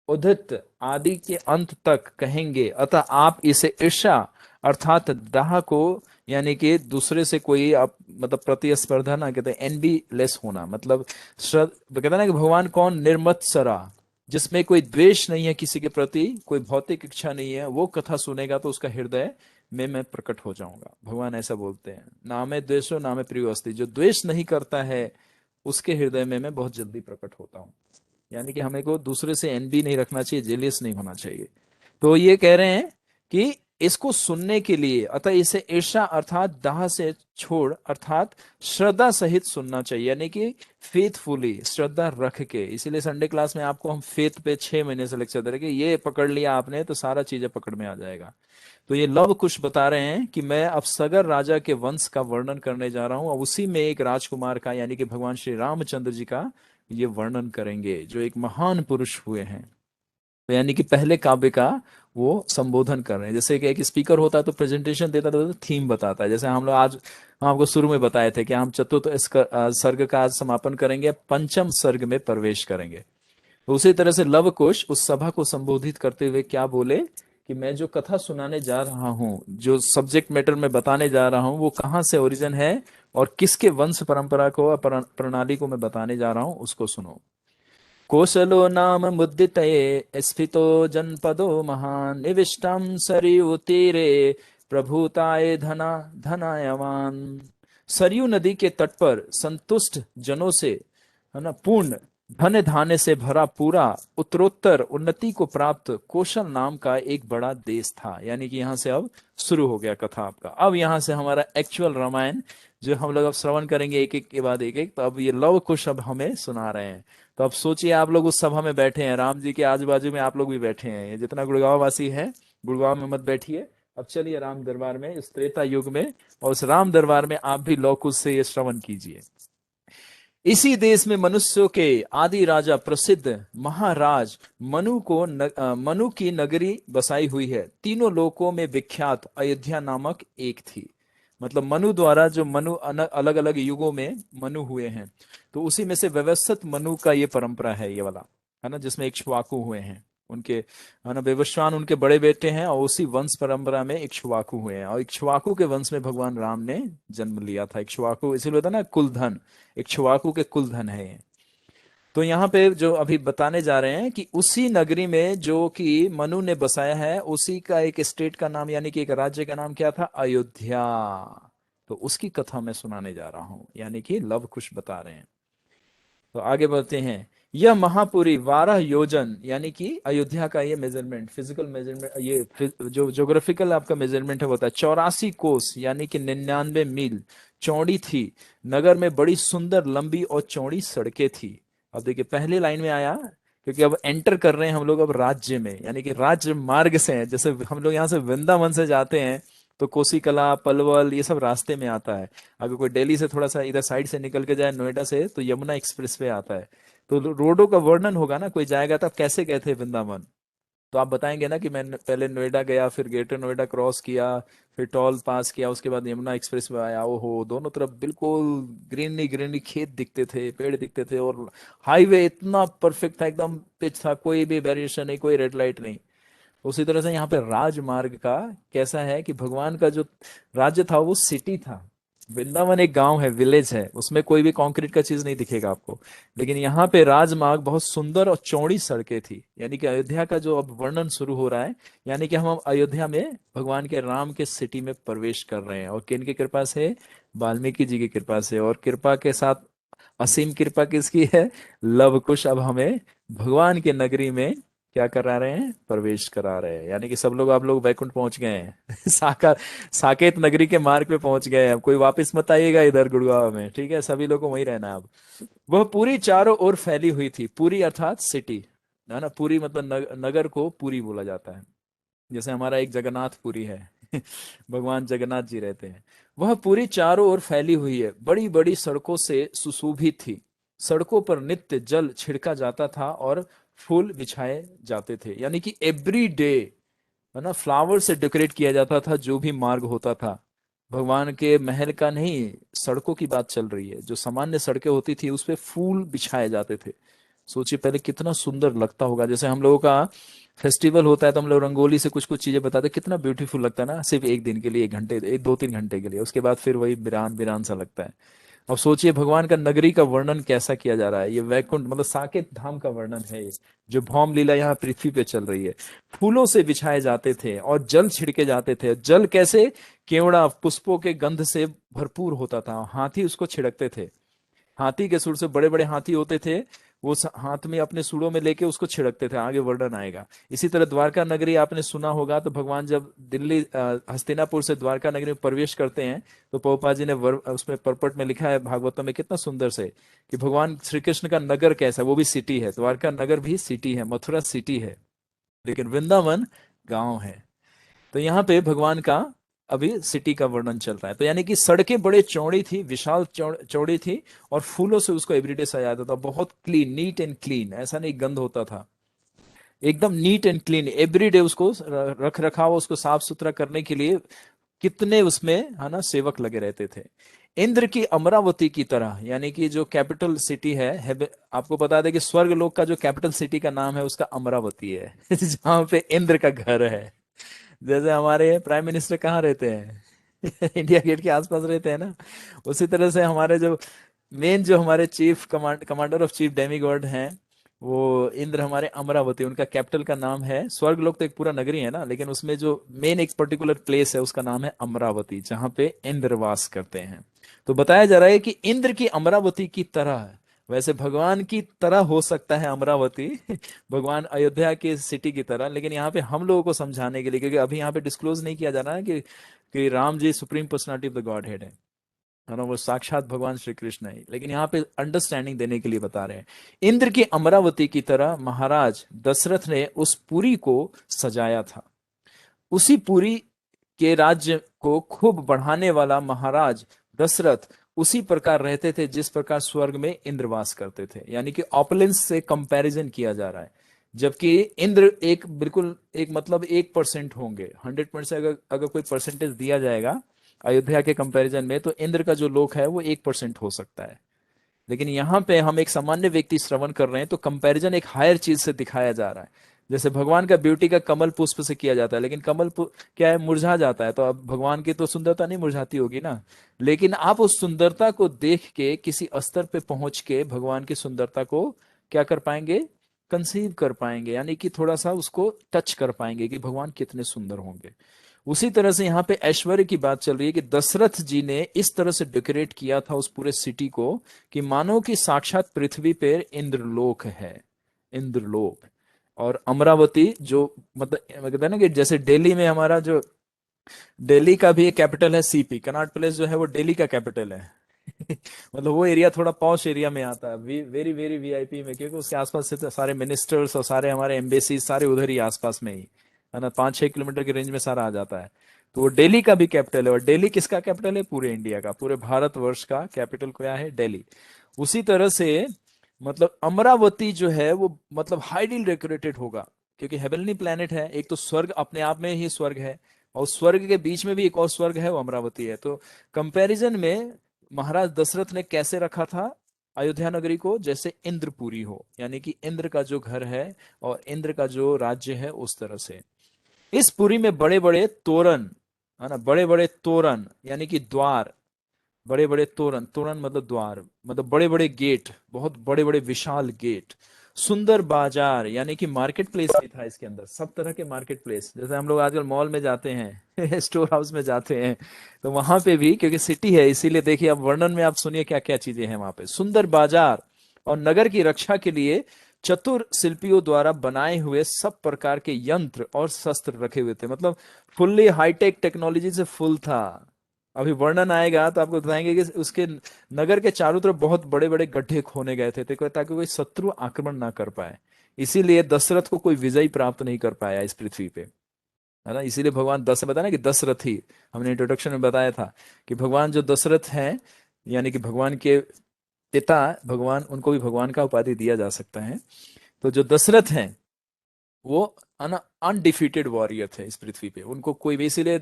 उदित आदि के अंत तक कहेंगे। अतः आप इसे ईर्ष्या अर्थात दाह को, यानी कि दूसरे से कोई आप मतलब प्रतिस्पर्धा ना, कहते एनबी लेस होना, मतलब कहते हैं ना कि भगवान कौन, निर्मत्सरा, जिसमें कोई द्वेष नहीं है किसी के प्रति, कोई भौतिक इच्छा नहीं है, वो कथा सुनेगा तो उसका हृदय में मैं प्रकट हो जाऊंगा। भगवान ऐसा बोलते हैं, ना में द्वेषो ना में प्रियो अस्ति। जो द्वेष नहीं करता है उसके हृदय में मैं बहुत जल्दी प्रकट होता हूँ। यानी कि हमें को दूसरे से एनबी नहीं रखना चाहिए, जेलियस नहीं होना चाहिए। तो ये कह रहे हैं कि इसको सुनने के लिए, अतः इसे ईर्षा अर्थात दाह से छोड़, अर्थात श्रद्धा सहित सुनना चाहिए, यानी कि फेथफुली, श्रद्धा रख के। इसीलिए संडे क्लास में आपको हम फेथ पे 6 महीने से लेक्चर दे रहे कि ये पकड़ लिया आपने तो सारा चीजें पकड़ में आ जाएगा। तो ये लव कुश बता रहे हैं कि मैं अब सगर राजा के वंश का वर्णन करने जा रहा हूं, और उसी में एक राजकुमार का, यानी कि भगवान श्री रामचंद्र जी का ये वर्णन करेंगे, जो एक महान पुरुष हुए हैं। तो यानी कि पहले काव्य का वो संबोधन कर रहे हैं। जैसे कि एक स्पीकर होता है तो प्रेजेंटेशन देता है तो थीम बताता है। जैसे हम लोग आज, हम आपको शुरू में बताए थे कि हम चतुर्थ सर्ग का आज समापन करेंगे, पंचम सर्ग में प्रवेश करेंगे। तो उसी तरह से लव कुश उस सभा को संबोधित करते हुए क्या बोले कि मैं जो कथा सुनाने जा रहा हूं, जो सब्जेक्ट मैटर में बताने जा रहा हूं, वो कहाँ से ओरिजिन है और किसके वंश परंपरा को, प्रणाली को मैं बताने जा रहा हूं, उसको सुनो। कोसलो नाम मुद्दितये स्फितो जनपदो महान निविष्टम सरयू तीरे प्रभुताय धनायवान। सरयू नदी के तट पर संतुष्ट जनों से, है ना, पूर्ण धन धान्य से भरा पूरा उत्तरोत्तर उन्नति को प्राप्त कौशल नाम का एक बड़ा देश था। यानी कि यहाँ से अब शुरू हो गया कथा आपका। अब यहाँ से हमारा एक्चुअल रामायण जो हम लोग अब श्रवण करेंगे एक एक के बाद एक एक। तो अब ये लव कुश अब हमें सुना रहे हैं। तो अब सोचिए आप लोग उस सभा में बैठे हैं, राम जी के आजू बाजू में आप लोग भी बैठे हैं। ये जितना गुड़गांव वासी है, गुड़गांव में मत बैठिए, अब चलिए राम दरबार में, इस त्रेता युग में, और उस राम दरबार में आप भी लव कुश से ये श्रवण कीजिए। इसी देश में मनुष्यों के आदि राजा प्रसिद्ध महाराज मनु की नगरी बसाई हुई है। तीनों लोकों में विख्यात अयोध्या नामक एक थी। मतलब मनु द्वारा, जो मनु अलग अलग युगों में मनु हुए हैं, तो उसी में से व्यवस्थित मनु का ये परंपरा है, ये वाला, है ना, जिसमें इक्ष्वाकु हुए हैं उनके, है ना, विवस्वान उनके बड़े बेटे हैं, और उसी वंश परंपरा में इक्ष्वाकु हुए हैं। और इक्ष्वाकु के वंश में भगवान राम ने जन्म लिया था। इक्ष्वाकु इसीलिए होता है ना कुलधन, इक्ष्वाकु के कुलधन है ये। तो यहाँ पे जो अभी बताने जा रहे हैं कि उसी नगरी में जो कि मनु ने बसाया है, उसी का एक स्टेट का नाम, यानी कि एक राज्य का नाम क्या था, अयोध्या। तो उसकी कथा मैं सुनाने जा रहा हूं, यानी कि लव कुश बता रहे हैं। तो आगे बढ़ते हैं। यह महापुरी 12 योजन, यानी कि अयोध्या का ये मेजरमेंट, फिजिकल मेजरमेंट, ये जो ज्योग्राफिकल आपका मेजरमेंट है होता है, 84 कोस यानी कि 99 मील चौड़ी थी। नगर में बड़ी सुंदर लंबी और चौड़ी सड़कें थी। अब देखिए पहले लाइन में आया, क्योंकि अब एंटर कर रहे हैं हम लोग अब राज्य में, यानी कि राज्य मार्ग से है। जैसे हम लोग यहाँ से वृंदावन से जाते हैं तो कोसीकला, पलवल, ये सब रास्ते में आता है। अगर कोई दिल्ली से थोड़ा सा इधर साइड से निकल के जाए, नोएडा से, तो यमुना एक्सप्रेस वे आता है। तो रोडों का वर्णन होगा ना, कोई जाएगा तब कैसे गए थे वृंदावन, तो आप बताएंगे ना कि मैं पहले नोएडा गया, फिर ग्रेटर नोएडा क्रॉस किया, फिर टॉल पास किया, उसके बाद यमुना एक्सप्रेस में आया, ओहो दोनों तरफ बिल्कुल ग्रीनरी ग्रीनरी, खेत दिखते थे, पेड़ दिखते थे, और हाईवे इतना परफेक्ट था, एकदम पिच था, कोई भी वेरिएशन नहीं, कोई रेड लाइट नहीं। उसी तरह से यहाँ पे राजमार्ग का कैसा है कि भगवान का जो राज्य था वो सिटी था। वृंदावन एक गांव है, विलेज है, उसमें कोई भी कंक्रीट का चीज नहीं दिखेगा आपको। लेकिन यहाँ पे राजमार्ग बहुत सुंदर और चौड़ी सड़कें थी, यानी कि अयोध्या का जो अब वर्णन शुरू हो रहा है, यानी कि हम अयोध्या में भगवान के राम के सिटी में प्रवेश कर रहे हैं। और किन की कृपा से? वाल्मीकि जी की कृपा से। और कृपा के साथ असीम कृपा किसकी है? लव कुश अब हमें भगवान के नगरी में क्या करा रहे हैं? प्रवेश करा रहे हैं। यानी कि सब लोग, आप लोग वैकुंठ पहुंच गए हैं साकार साकेत नगरी के मार्ग पे पहुंच गए हैं। अब कोई वापस मत आइएगा इधर गुड़गांव में, ठीक है? सभी लोगों को वहीं रहना है अब। वह पूरी चारों ओर फैली हुई थी। पूरी अर्थात सिटी, है ना? पूरी मतलब नगर को पूरी बोला जाता है। जैसे हमारा एक जगन्नाथपुरी है भगवान जगन्नाथ जी रहते हैं। वह पूरी चारों ओर फैली हुई है, बड़ी बड़ी सड़कों से सुशोभित थी। सड़कों पर नित्य जल छिड़का जाता था और फूल बिछाए जाते थे, यानी कि एवरी डे, है ना, फ्लावर से डेकोरेट किया जाता था जो भी मार्ग होता था। भगवान के महल का नहीं, सड़कों की बात चल रही है। जो सामान्य सड़कें होती थी उस पे फूल बिछाए जाते थे। सोचिए पहले कितना सुंदर लगता होगा। जैसे हम लोगों का फेस्टिवल होता है तो हम लोग रंगोली से कुछ कुछ चीजें बताते हैं, कितना ब्यूटीफुल लगता है ना, सिर्फ एक दिन के लिए, 1 घंटे, 2-3 घंटे के लिए, उसके बाद फिर वही बिरान बिरान सा लगता है। अब सोचिए भगवान का नगरी का वर्णन कैसा किया जा रहा है। ये वैकुंठ मतलब साकेत धाम का वर्णन है ये, जो भौम लीला यहाँ पृथ्वी पे चल रही है। फूलों से बिछाए जाते थे और जल छिड़के जाते थे। जल कैसे? केवड़ा पुष्पों के गंध से भरपूर होता था। हाथी उसको छिड़कते थे। हाथी के सूंड से, बड़े बड़े हाथी होते थे, वो हाथ में अपने सूंडों में लेके उसको छिड़कते थे। आगे वर्णन आएगा। इसी तरह द्वारका नगरी आपने सुना होगा, तो भगवान जब दिल्ली हस्तिनापुर से द्वारका नगरी में प्रवेश करते हैं, तो पौपा जी ने उसमें परपट में लिखा है भागवतम में कितना सुंदर से, कि भगवान श्री कृष्ण का नगर कैसा, वो भी सिटी है। द्वारका नगर भी सिटी है, मथुरा सिटी है, लेकिन वृंदावन गांव है। तो यहाँ पे भगवान का अभी सिटी का वर्णन चल रहा है। तो यानी कि सड़कें बड़े चौड़ी थी, विशाल चौड़ी थी, और फूलों से उसको एवरीडे सजाया जाता था। बहुत क्लीन, नीट एंड क्लीन, ऐसा नहीं गंद होता था, एकदम नीट एंड क्लीन एवरीडे। उसको रख रखाव, उसको साफ सुथरा करने के लिए कितने उसमें, है ना, सेवक लगे रहते थे। इंद्र की अमरावती की तरह, यानी कि जो कैपिटल सिटी है, आपको बता दें कि स्वर्ग लोक का जो कैपिटल सिटी का नाम है उसका अमरावती है जहां पे इंद्र का घर है। जैसे हमारे प्राइम मिनिस्टर कहाँ रहते हैं इंडिया गेट के आसपास रहते हैं ना, उसी तरह से हमारे जो मेन, जो हमारे chief commander of chief demigod हैं, वो इंद्र हमारे अमरावती, उनका कैपिटल का नाम है। स्वर्ग लोक तो एक पूरा नगरी है ना, लेकिन उसमें जो मेन एक पर्टिकुलर प्लेस है उसका नाम है अमरावती, जहां पे इंद्र वास करते हैं। तो बताया जा रहा है कि इंद्र की अमरावती की तरह, वैसे भगवान की तरह हो सकता है अमरावती भगवान अयोध्या की सिटी की तरह, लेकिन यहाँ पे हम लोगों को समझाने के लिए, क्योंकि अभी यहाँ पे डिस्क्लोज नहीं किया जा रहा है कि Ram ji supreme personality of the godhead है ना, वो साक्षात भगवान श्री कृष्ण है। लेकिन यहाँ पे अंडरस्टैंडिंग देने के लिए बता रहे हैं। इंद्र की अमरावती की तरह महाराज दशरथ ने उस पुरी को सजाया था। उसी पुरी के राज्य को खूब बढ़ाने वाला महाराज दशरथ उसी प्रकार रहते थे जिस प्रकार स्वर्ग में इंद्र वास करते थे। यानी कि ऑपुलेंस से कंपैरिजन किया जा रहा है। जबकि इंद्र एक बिल्कुल एक मतलब 1% होंगे, 100% से अगर कोई परसेंटेज दिया जाएगा अयोध्या के कंपैरिजन में, तो इंद्र का जो लोक है वो 1% हो सकता है। लेकिन यहाँ पे हम एक सामान्य व्यक्ति श्रवण कर रहे हैं, तो कंपैरिजन एक हायर चीज से दिखाया जा रहा है। जैसे भगवान का ब्यूटी का कमल पुष्प से किया जाता है, लेकिन कमल क्या है, मुरझा जाता है। तो अब भगवान की तो सुंदरता नहीं मुरझाती होगी ना। लेकिन आप उस सुंदरता को देख के किसी स्तर पे पहुंच के भगवान की सुंदरता को क्या कर पाएंगे? कंसीव कर पाएंगे, यानी कि थोड़ा सा उसको टच कर पाएंगे कि भगवान कितने सुंदर होंगे। उसी तरह से यहाँ पे ऐश्वर्य की बात चल रही है कि दशरथ जी ने इस तरह से डेकोरेट किया था उस पूरे सिटी को कि मानो कि साक्षात पृथ्वी पे इंद्रलोक है, इंद्रलोक। और अमरावती जो मतलब कहते हैं ना कि जैसे दिल्ली में हमारा जो दिल्ली का भी एक कैपिटल है सीपी, कनॉट प्लेस जो है वो दिल्ली का कैपिटल है मतलब वो एरिया थोड़ा पॉश एरिया में आता है, वेरी वेरी वीआईपी में, क्योंकि उसके आसपास से तो सारे मिनिस्टर्स और सारे हमारे एम्बेसी सारे उधर ही आसपास में ही, है ना, 5-6 किलोमीटर की रेंज में सारा आ जाता है। तो वो दिल्ली का भी कैपिटल है। और दिल्ली किसका कैपिटल है? पूरे इंडिया का, पूरे भारतवर्ष का कैपिटल क्या है? दिल्ली। उसी तरह से मतलब अमरावती जो है वो मतलब हाईली डेकोरेटेड होगा। क्योंकि हेवनली प्लैनेट है। एक तो स्वर्ग अपने आप में ही स्वर्ग है, और स्वर्ग के बीच में भी एक और स्वर्ग है, वो अमरावती है। तो कंपैरिजन में महाराज दशरथ ने कैसे रखा था अयोध्या नगरी को, जैसे इंद्रपुरी हो, यानी कि इंद्र का जो घर है और इंद्र का जो राज्य है, उस तरह से। इस पुरी में बड़े बड़े तोरण, है ना, बड़े बड़े तोरण यानी कि द्वार, बड़े बड़े तोरण, तोरण मतलब द्वार, मतलब बड़े बड़े गेट, बहुत बड़े बड़े विशाल गेट। सुंदर बाजार, यानी कि मार्केट प्लेस भी था इसके अंदर, सब तरह के मार्केट प्लेस, जैसे हम लोग आजकल मॉल में जाते हैं स्टोर हाउस में जाते हैं, तो वहां पे भी, क्योंकि सिटी है इसीलिए, देखिए अब वर्णन में आप सुनिए क्या क्या चीजें हैं वहां पे। सुंदर बाजार, और नगर की रक्षा के लिए चतुर शिल्पियों द्वारा बनाए हुए सब प्रकार के यंत्र और शस्त्र रखे हुए थे, मतलब फुल्ली हाईटेक टेक्नोलॉजी से फुल था। अभी वर्णन आएगा तो आपको बताएंगे कि उसके नगर के चारों तरफ बहुत बड़े बड़े गड्ढे खोने गए थे, ताकि कोई शत्रु आक्रमण ना कर पाए। इसीलिए दशरथ को कोई विजय प्राप्त नहीं कर पाया इस पृथ्वी पे, है ना। इसीलिए भगवान दस बताया ना कि दशरथी, हमने इंट्रोडक्शन में बताया था कि भगवान जो दशरथ हैं, यानी कि भगवान के पिता, भगवान, उनको भी भगवान का उपाधि दिया जा सकता है। तो जो दशरथ हैं वो अनडिफीटेड वॉरियर थे इस पृथ्वी पे, उनको कोई भी, इसीलिए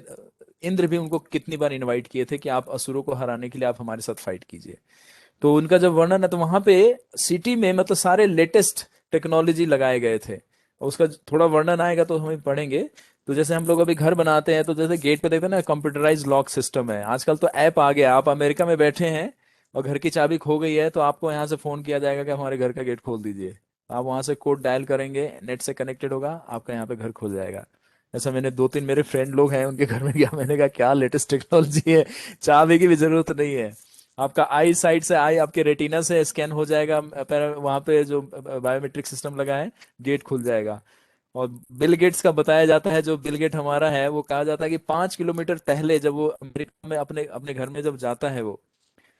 इंद्र भी उनको कितनी बार इनवाइट किए थे कि आप असुरों को हराने के लिए आप हमारे साथ फाइट कीजिए। तो उनका जब वर्णन है तो वहां पे सिटी में मतलब सारे लेटेस्ट टेक्नोलॉजी लगाए गए थे, और उसका थोड़ा वर्णन आएगा तो हम पढ़ेंगे। तो जैसे हम लोग अभी घर बनाते हैं तो जैसे गेट पे देखते हैं ना, कंप्यूटराइज लॉक सिस्टम है आजकल, तो ऐप आ गया, आप अमेरिका में बैठे हैं और घर की चाबी खो गई है तो आपको यहाँ से फोन किया जाएगा कि हमारे घर का गेट खोल दीजिए। आप वहां से कोड डायल करेंगे, नेट से कनेक्टेड होगा, आपका यहाँ पे घर खुल जाएगा। ऐसा मैंने दो तीन मेरे फ्रेंड लोग हैं उनके घर में गया, मैंने कहा क्या लेटेस्ट टेक्नोलॉजी है, चाबी की भी जरूरत नहीं है, आपका आई साइड से, आई आपके रेटिना से स्कैन हो जाएगा, वहां पे जो बायोमेट्रिक सिस्टम लगा है, गेट खुल जाएगा। और बिल गेट्स का बताया जाता है, जो बिल गेट हमारा है, वो कहा जाता है कि 5 किलोमीटर पहले जब वो अमेरिका में अपने अपने घर में जब जाता है वो,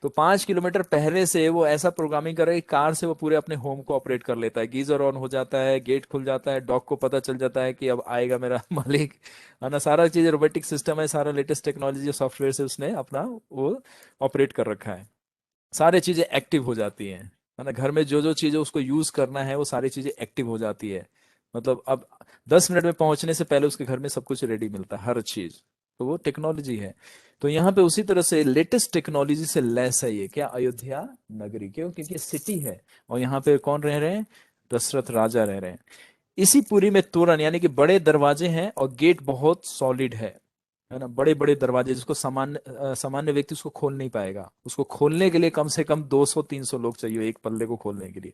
तो 5 किलोमीटर पहले से वो ऐसा प्रोग्रामिंग कर रहा है कि कार से वो पूरे अपने होम को ऑपरेट कर लेता है, गीजर ऑन हो जाता है, गेट खुल जाता है, डॉग को पता चल जाता है कि अब आएगा मेरा मालिक, है ना। सारा चीज रोबोटिक सिस्टम है, सारा लेटेस्ट टेक्नोलॉजी सॉफ्टवेयर से उसने अपना वो ऑपरेट कर रखा है। सारी चीजें एक्टिव हो जाती हैं, है ना। घर में जो जो चीजें उसको यूज करना है वो सारी चीजें एक्टिव हो जाती है, मतलब अब 10 मिनट में पहुंचने से पहले उसके घर में सब कुछ रेडी मिलता है, हर चीज। तो वो टेक्नोलॉजी है। तो यहाँ पे उसी तरह से लेटेस्ट टेक्नोलॉजी से लैस है ये क्या, अयोध्या नगरी, क्यों, क्योंकि सिटी है और यहाँ पे कौन रह रहे हैं, दशरथ राजा रह रहे हैं। इसी पुरी में तोरण यानी कि बड़े दरवाजे हैं और गेट बहुत सॉलिड है ना, बड़े बड़े दरवाजे जिसको सामान्य व्यक्ति उसको खोल नहीं पाएगा, उसको खोलने के लिए कम से कम 200-300 लोग चाहिए एक पल्ले को खोलने के लिए।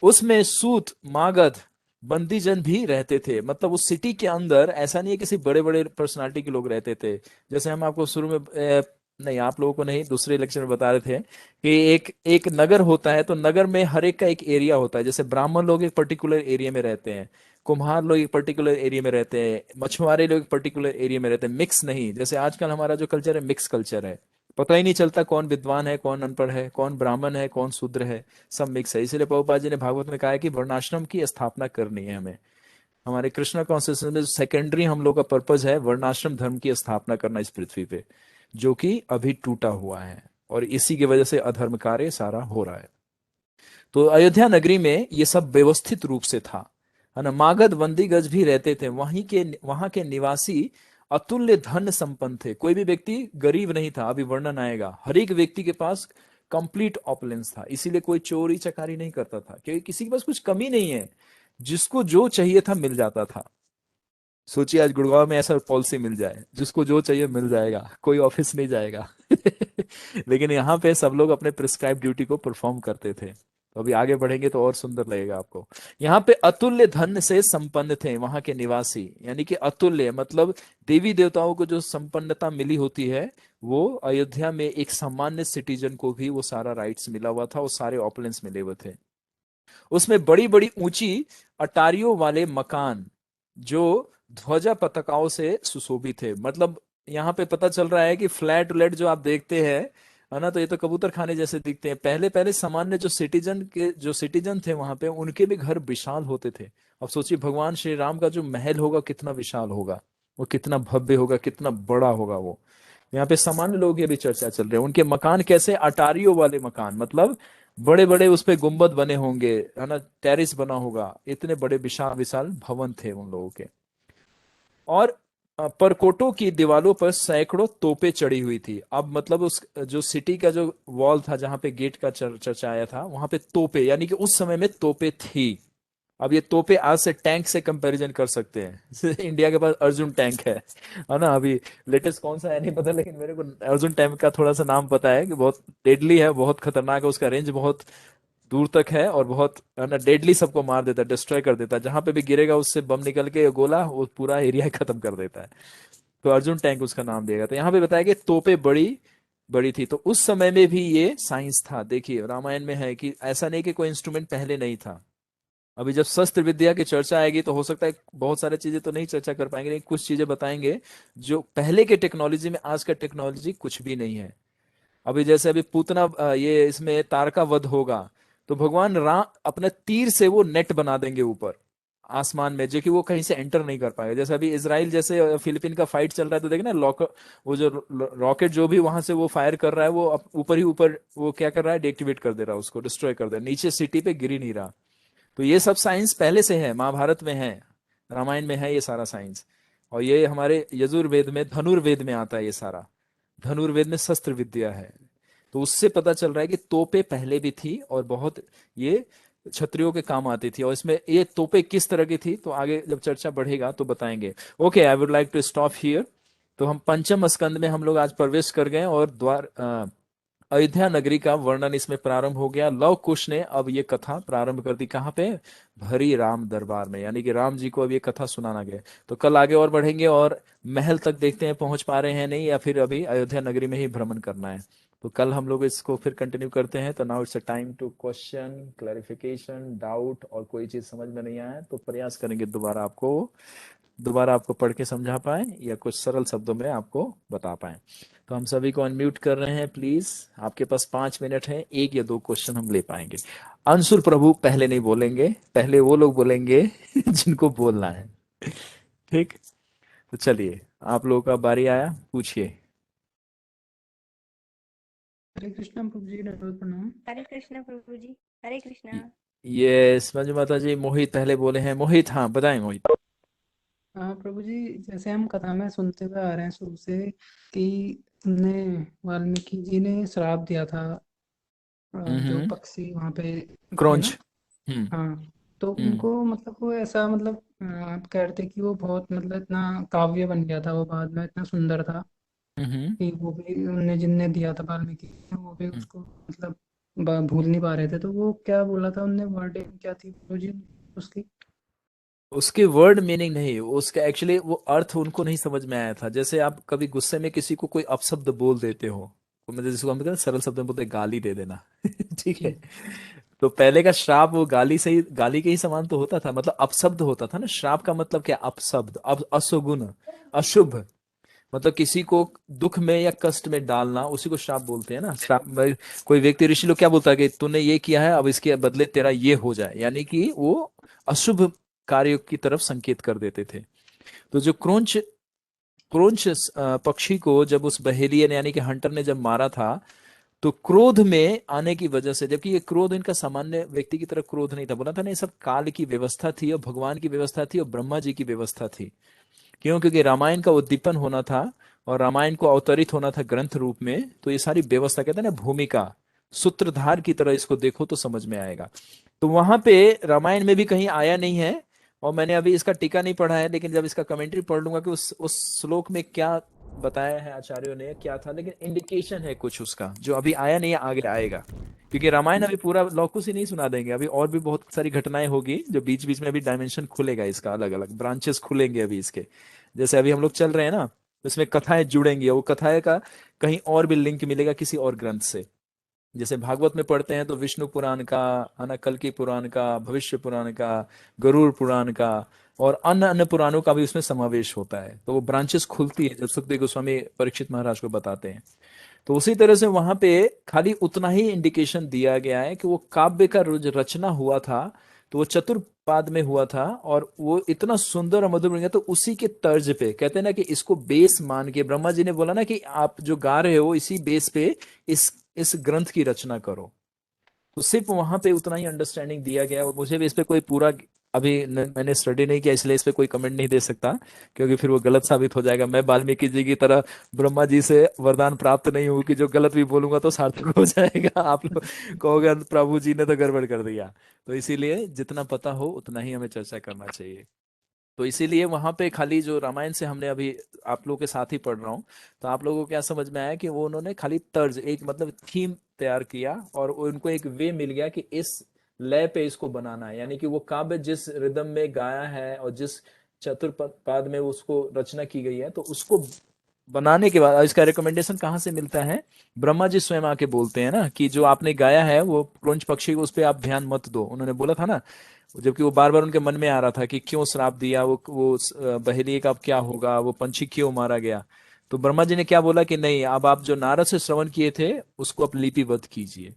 उसमें सूत, मागध, बंदीजन भी रहते थे, मतलब उस सिटी के अंदर ऐसा नहीं है किसी बड़े बड़े पर्सनालिटी के लोग रहते थे। जैसे हम आपको शुरू में नहीं, आप लोगों को नहीं, दूसरे लेक्चर में बता रहे थे कि एक एक नगर होता है, तो नगर में हर एक का एक एरिया होता है। जैसे ब्राह्मण लोग एक पर्टिकुलर एरिया में रहते हैं, कुम्हार लोग एक पर्टिकुलर एरिया में रहते हैं, मछुआरे लोग एक पर्टिकुलर एरिया में रहते हैं, मिक्स नहीं। जैसे आजकल हमारा जो कल्चर है मिक्स कल्चर है, पता ही नहीं चलता कौन विद्वान है, कौन अनपढ़ है, कौन ब्राह्मण है, कौन शूद्र है, सब मिक्स है। इसलिए प्रभुपाद जी ने भागवत में कहा है कि वर्णाश्रम की स्थापना करनी है हमें। हमारे कृष्णा कॉन्स्टिट्यूशन में सेकेंडरी हम लोग का पर्पज है वर्णाश्रम धर्म की स्थापना करना इस पृथ्वी पे, जो कि अभी टूटा हुआ है, और इसी की वजह से अधर्म कार्य सारा हो रहा है। तो अयोध्या नगरी में ये सब व्यवस्थित रूप से था, है ना। मागध बंदीगज भी रहते थे, वहां के निवासी अतुल्य धन संपन्न थे, कोई भी व्यक्ति गरीब नहीं था। अभी वर्णन आएगा, हर एक व्यक्ति के पास कंप्लीट ऑपुलेंस था, इसीलिए कोई चोरी चकारी नहीं करता था, क्योंकि किसी के पास कुछ कमी नहीं है, जिसको जो चाहिए था मिल जाता था। सोचिए आज गुड़गांव में ऐसा पॉलिसी मिल जाए, जिसको जो चाहिए मिल जाएगा, कोई ऑफिस नहीं जाएगा लेकिन यहाँ पे सब लोग अपने प्रिस्क्राइब ड्यूटी को परफॉर्म करते थे। तो अभी आगे बढ़ेंगे तो और सुंदर लगेगा आपको। यहाँ पे अतुल्य धन से संपन्न थे वहां के निवासी, यानी कि अतुल्य मतलब देवी देवताओं को जो संपन्नता मिली होती है, वो अयोध्या में एक सामान्य सिटीजन को भी वो सारा राइट्स मिला हुआ था, वो सारे ऑपुलेंस मिले हुए थे। उसमें बड़ी बड़ी ऊंची अटारियों वाले मकान जो ध्वजा पताकाओं से सुशोभित थे, मतलब यहाँ पे पता चल रहा है कि फ्लैट व्लैट जो आप देखते हैं, है ना, तो ये तो कबूतर खाने जैसे दिखते हैं। पहले पहले सामान्य जो सिटीजन थे वहां पे, उनके भी घर विशाल होते थे। अब सोचिए भगवान श्री राम का जो महल होगा कितना विशाल होगा, वो कितना भव्य होगा, कितना बड़ा होगा वो। यहाँ पे सामान्य लोग ये भी चर्चा चल रही है, उनके मकान कैसे, अटारियों वाले मकान, मतलब बड़े बड़े उस पे गुंबद बने होंगे, है ना, टेरिस बना होगा, इतने बड़े विशाल विशाल भवन थे उन लोगों के। और परकोटों की दीवारों पर सैकड़ों तोपें चढ़ी हुई थी। अब मतलब उस जो सिटी का जो वॉल था जहां पे गेट का चर्चा आया था, वहां पे तोपें, यानी कि उस समय में तोपें थी। अब ये तोपें आज से टैंक से कंपैरिजन कर सकते हैं। इंडिया के पास अर्जुन टैंक है ना। अभी लेटेस्ट कौन सा है नहीं पता, लेकिन मेरे को अर्जुन टैंक का थोड़ा सा नाम पता है कि बहुत डेडली है, बहुत खतरनाक है, उसका रेंज बहुत दूर तक है और बहुत, है ना, डेडली, सबको मार देता है, डिस्ट्रॉय कर देता है, जहां पे भी गिरेगा उससे बम निकल के गोला वो पूरा एरिया खत्म कर देता है। तो अर्जुन टैंक उसका नाम दिया गया। तो यहाँ पे बताया कि तोपें बड़ी बड़ी थी। तो उस समय में भी ये साइंस था। देखिए रामायण में है कि ऐसा नहीं कि कोई इंस्ट्रूमेंट पहले नहीं था। अभी जब शस्त्र विद्या की चर्चा आएगी तो हो सकता है बहुत सारी चीजें तो नहीं चर्चा कर पाएंगे, लेकिन कुछ चीजें बताएंगे जो पहले के टेक्नोलॉजी में आज का टेक्नोलॉजी कुछ भी नहीं है। अभी जैसे अभी पूतना ये इसमें तार का वध होगा, तो भगवान राम अपने तीर से वो नेट बना देंगे ऊपर आसमान में, जो कि वो कहीं से एंटर नहीं कर पाएगा। जैसे अभी इसराइल जैसे फिलीपीन का फाइट चल रहा है, तो देखना लॉक, वो जो रॉकेट जो भी वहां से वो फायर कर रहा है, वो ऊपर ही ऊपर वो क्या कर रहा है, डिएक्टिवेट कर दे रहा है, उसको डिस्ट्रॉय कर दे रहा है, नीचे सिटी पे गिर ही नहीं रहा। तो ये सब साइंस पहले से है, महाभारत में है, रामायण में है ये सारा साइंस। और ये हमारे यजुर्वेद में, धनुर्वेद में आता है ये सारा। धनुर्वेद में शस्त्र विद्या है। तो उससे पता चल रहा है कि तोपे पहले भी थी और बहुत ये क्षत्रियों के काम आती थी। और इसमें ये तोपे किस तरह की थी तो आगे जब चर्चा बढ़ेगा तो बताएंगे। Okay, I would like to stop here. तो हम पंचम स्कंद में हम लोग आज प्रवेश कर गए और अयोध्या नगरी का वर्णन इसमें प्रारंभ हो गया। लव कुश ने अब ये कथा प्रारंभ कर दी, कहाँ पे, भरी राम दरबार में, यानी कि राम जी को अब ये कथा सुनाना गया। तो कल आगे और बढ़ेंगे और महल तक देखते हैं पहुंच पा रहे हैं नहीं, या फिर अभी अयोध्या नगरी में ही भ्रमण करना है। तो कल हम लोग इसको फिर कंटिन्यू करते हैं। तो now it's a time to question, clarification, doubt, और कोई चीज समझ में नहीं आया तो प्रयास करेंगे दोबारा आपको पढ़ के समझा पाए या कुछ सरल शब्दों में आपको बता पाए। तो हम सभी को अनम्यूट कर रहे हैं प्लीज। आपके पास 5 मिनट है, एक या दो क्वेश्चन हम ले पाएंगे। अंशुर प्रभु पहले नहीं बोलेंगे, पहले वो लोग बोलेंगे जिनको बोलना है। ठीक, तो चलिए आप लोगों का बारी आया, पूछिए।
हरे कृष्णा प्रभु जी, दंडवत प्रणाम।
हरे कृष्णा प्रभु जी। हरे कृष्णा।
ये समझ माता जी, मोहित पहले बोले हैं। मोहित, हाँ बताएं मोहित।
हाँ प्रभु जी, जैसे हम कथा में सुनते हुए आ रहे हैं शुरू से कि ने वाल्मीकि जी ने श्राप दिया था जो
हम्म।
पक्षी वहाँ पे थे
क्रॉन्च।
ना।
हम्म।
हाँ, तो
हम्म।
उनको मतलब वो ऐसा मतलब आप कह रहे थे कि वो बहुत मतलब इतना काव्य बन गया था, वो बाद में इतना सुंदर था
हम्म।
कि वो भी उनने जिनने दिया था वाल्मीकि ने, वो भी उसको मतलब भूल नहीं पा रहे थे। तो वो क्या बोला था उनने, वर्डिंग क्या थी प्रभु जी उसकी?
उसके वर्ड मीनिंग नहीं, उसका एक्चुअली वो अर्थ उनको नहीं समझ में आया था। जैसे आप कभी गुस्से में किसी को कोई अपशब्द बोल देते हो, तो मतलब जिसको हम कहते हैं सरल शब्द में बोलते हैं, गाली दे देना। ठीक है।
जी।
तो पहले का श्राप वो गाली से ही, गाली के ही समान तो होता था, मतलब अपशब्द होता था ना। श्राप का मतलब क्या, अपशब्द, अब अशुगुण, अशुभ, मतलब किसी को दुख में या कष्ट में डालना, उसी को श्राप बोलते हैं ना। श्राप में कोई व्यक्ति, ऋषि लोग क्या बोलता है कि तूने ये किया है, अब इसके बदले तेरा ये हो जाए, यानी कि वो अशुभ कार्य की तरफ संकेत कर देते थे। तो जो क्रोंच क्रोंच पक्षी को जब उस बहेलिये ने, यानी कि हंटर ने जब मारा था, तो क्रोध में आने की वजह से, जबकि ये क्रोध इनका सामान्य व्यक्ति की तरह क्रोध नहीं था, बोला था ना, ये सब काल की व्यवस्था थी और भगवान की व्यवस्था थी और ब्रह्मा जी की व्यवस्था थी। क्यों, क्योंकि रामायण का उद्दीपन होना था और रामायण को अवतरित होना था ग्रंथ रूप में। तो ये सारी व्यवस्था, कहते हैं ना, भूमिका सूत्रधार की तरह इसको देखो तो समझ में आएगा। तो वहां पे रामायण में भी कहीं आया नहीं है, और मैंने अभी इसका टीका नहीं पढ़ा है, लेकिन जब इसका कमेंट्री पढ़ लूंगा कि उस श्लोक में क्या बताया है आचार्यों ने, क्या था, लेकिन इंडिकेशन है कुछ उसका जो अभी आया नहीं है, आगे आएगा। क्योंकि रामायण अभी पूरा लौकुश ही नहीं सुना देंगे, अभी और भी बहुत सारी घटनाएं होगी जो बीच बीच में अभी डायमेंशन खुलेगा इसका, अलग अलग ब्रांचेस खुलेंगे अभी इसके। जैसे अभी हम लोग चल रहे हैं ना, उसमें कथाएं जुड़ेंगी, वो कथाएं का कहीं और भी लिंक मिलेगा किसी और ग्रंथ से। जैसे भागवत में पढ़ते हैं तो विष्णु पुराण का, है ना, कल्कि पुराण का, भविष्य पुराण का, गरुड़ पुराण का, और अन्य अन्य पुराणों का भी उसमें समावेश होता है। तो वो ब्रांचेस खुलती है जब सुखदेव गोस्वामी परीक्षित महाराज को बताते हैं। तो उसी तरह से वहां पे खाली उतना ही इंडिकेशन दिया गया है कि वो काव्य का जो रचना हुआ था, तो वो चतुर्पाद में हुआ था, और वो इतना सुंदर और मधुर बन गया। तो उसी के तर्ज पे कहते हैं ना कि इसको बेस मान के ब्रह्मा जी ने बोला ना कि आप जो गा रहे हो इसी बेस पे इस ग्रंथ की रचना करो। तो सिर्फ वहां पे उतना ही अंडरस्टैंडिंग दिया गया। और मुझे भी इस पे कोई पूरा अभी मैंने स्टडी नहीं किया, इसलिए इस पे कोई कमेंट नहीं दे सकता, क्योंकि फिर वो गलत साबित हो जाएगा। मैं वाल्मीकि जी की तरह ब्रह्मा जी से वरदान प्राप्त नहीं हूँ कि जो गलत भी बोलूंगा तो सार्थक हो जाएगा। आप लोग कहोगे प्रभु जी ने तो गड़बड़ कर दिया। तो इसीलिए जितना पता हो उतना ही हमें चर्चा करना चाहिए। तो इसीलिए वहां पे खाली जो रामायण से हमने अभी आप लोगों के साथ ही पढ़ रहा हूँ, तो आप लोगों को क्या समझ में आया कि वो उन्होंने खाली तर्ज, एक मतलब थीम तैयार किया और उनको एक वे मिल गया कि इस लय पे इसको बनाना है। यानी कि वो काव्य जिस रिदम में गाया है और जिस चतुर्पाद में उसको रचना की गई है, तो उसको बनाने के बाद इसका रिकमेंडेशन कहाँ से मिलता है? ब्रह्मा जी स्वयं आके बोलते हैं ना कि जो आपने गाया है वो क्रौंच पक्षी को, उस पर आप ध्यान मत दो, उन्होंने बोला था ना। जबकि वो बार बार उनके मन में आ रहा था कि क्यों श्राप दिया, वो बहेलिये का अब क्या होगा, वो पंछी क्यों मारा गया। तो ब्रह्मा जी ने क्या बोला कि नहीं, अब आप जो नारद से श्रवण किए थे उसको आप लिपिबद्ध कीजिए।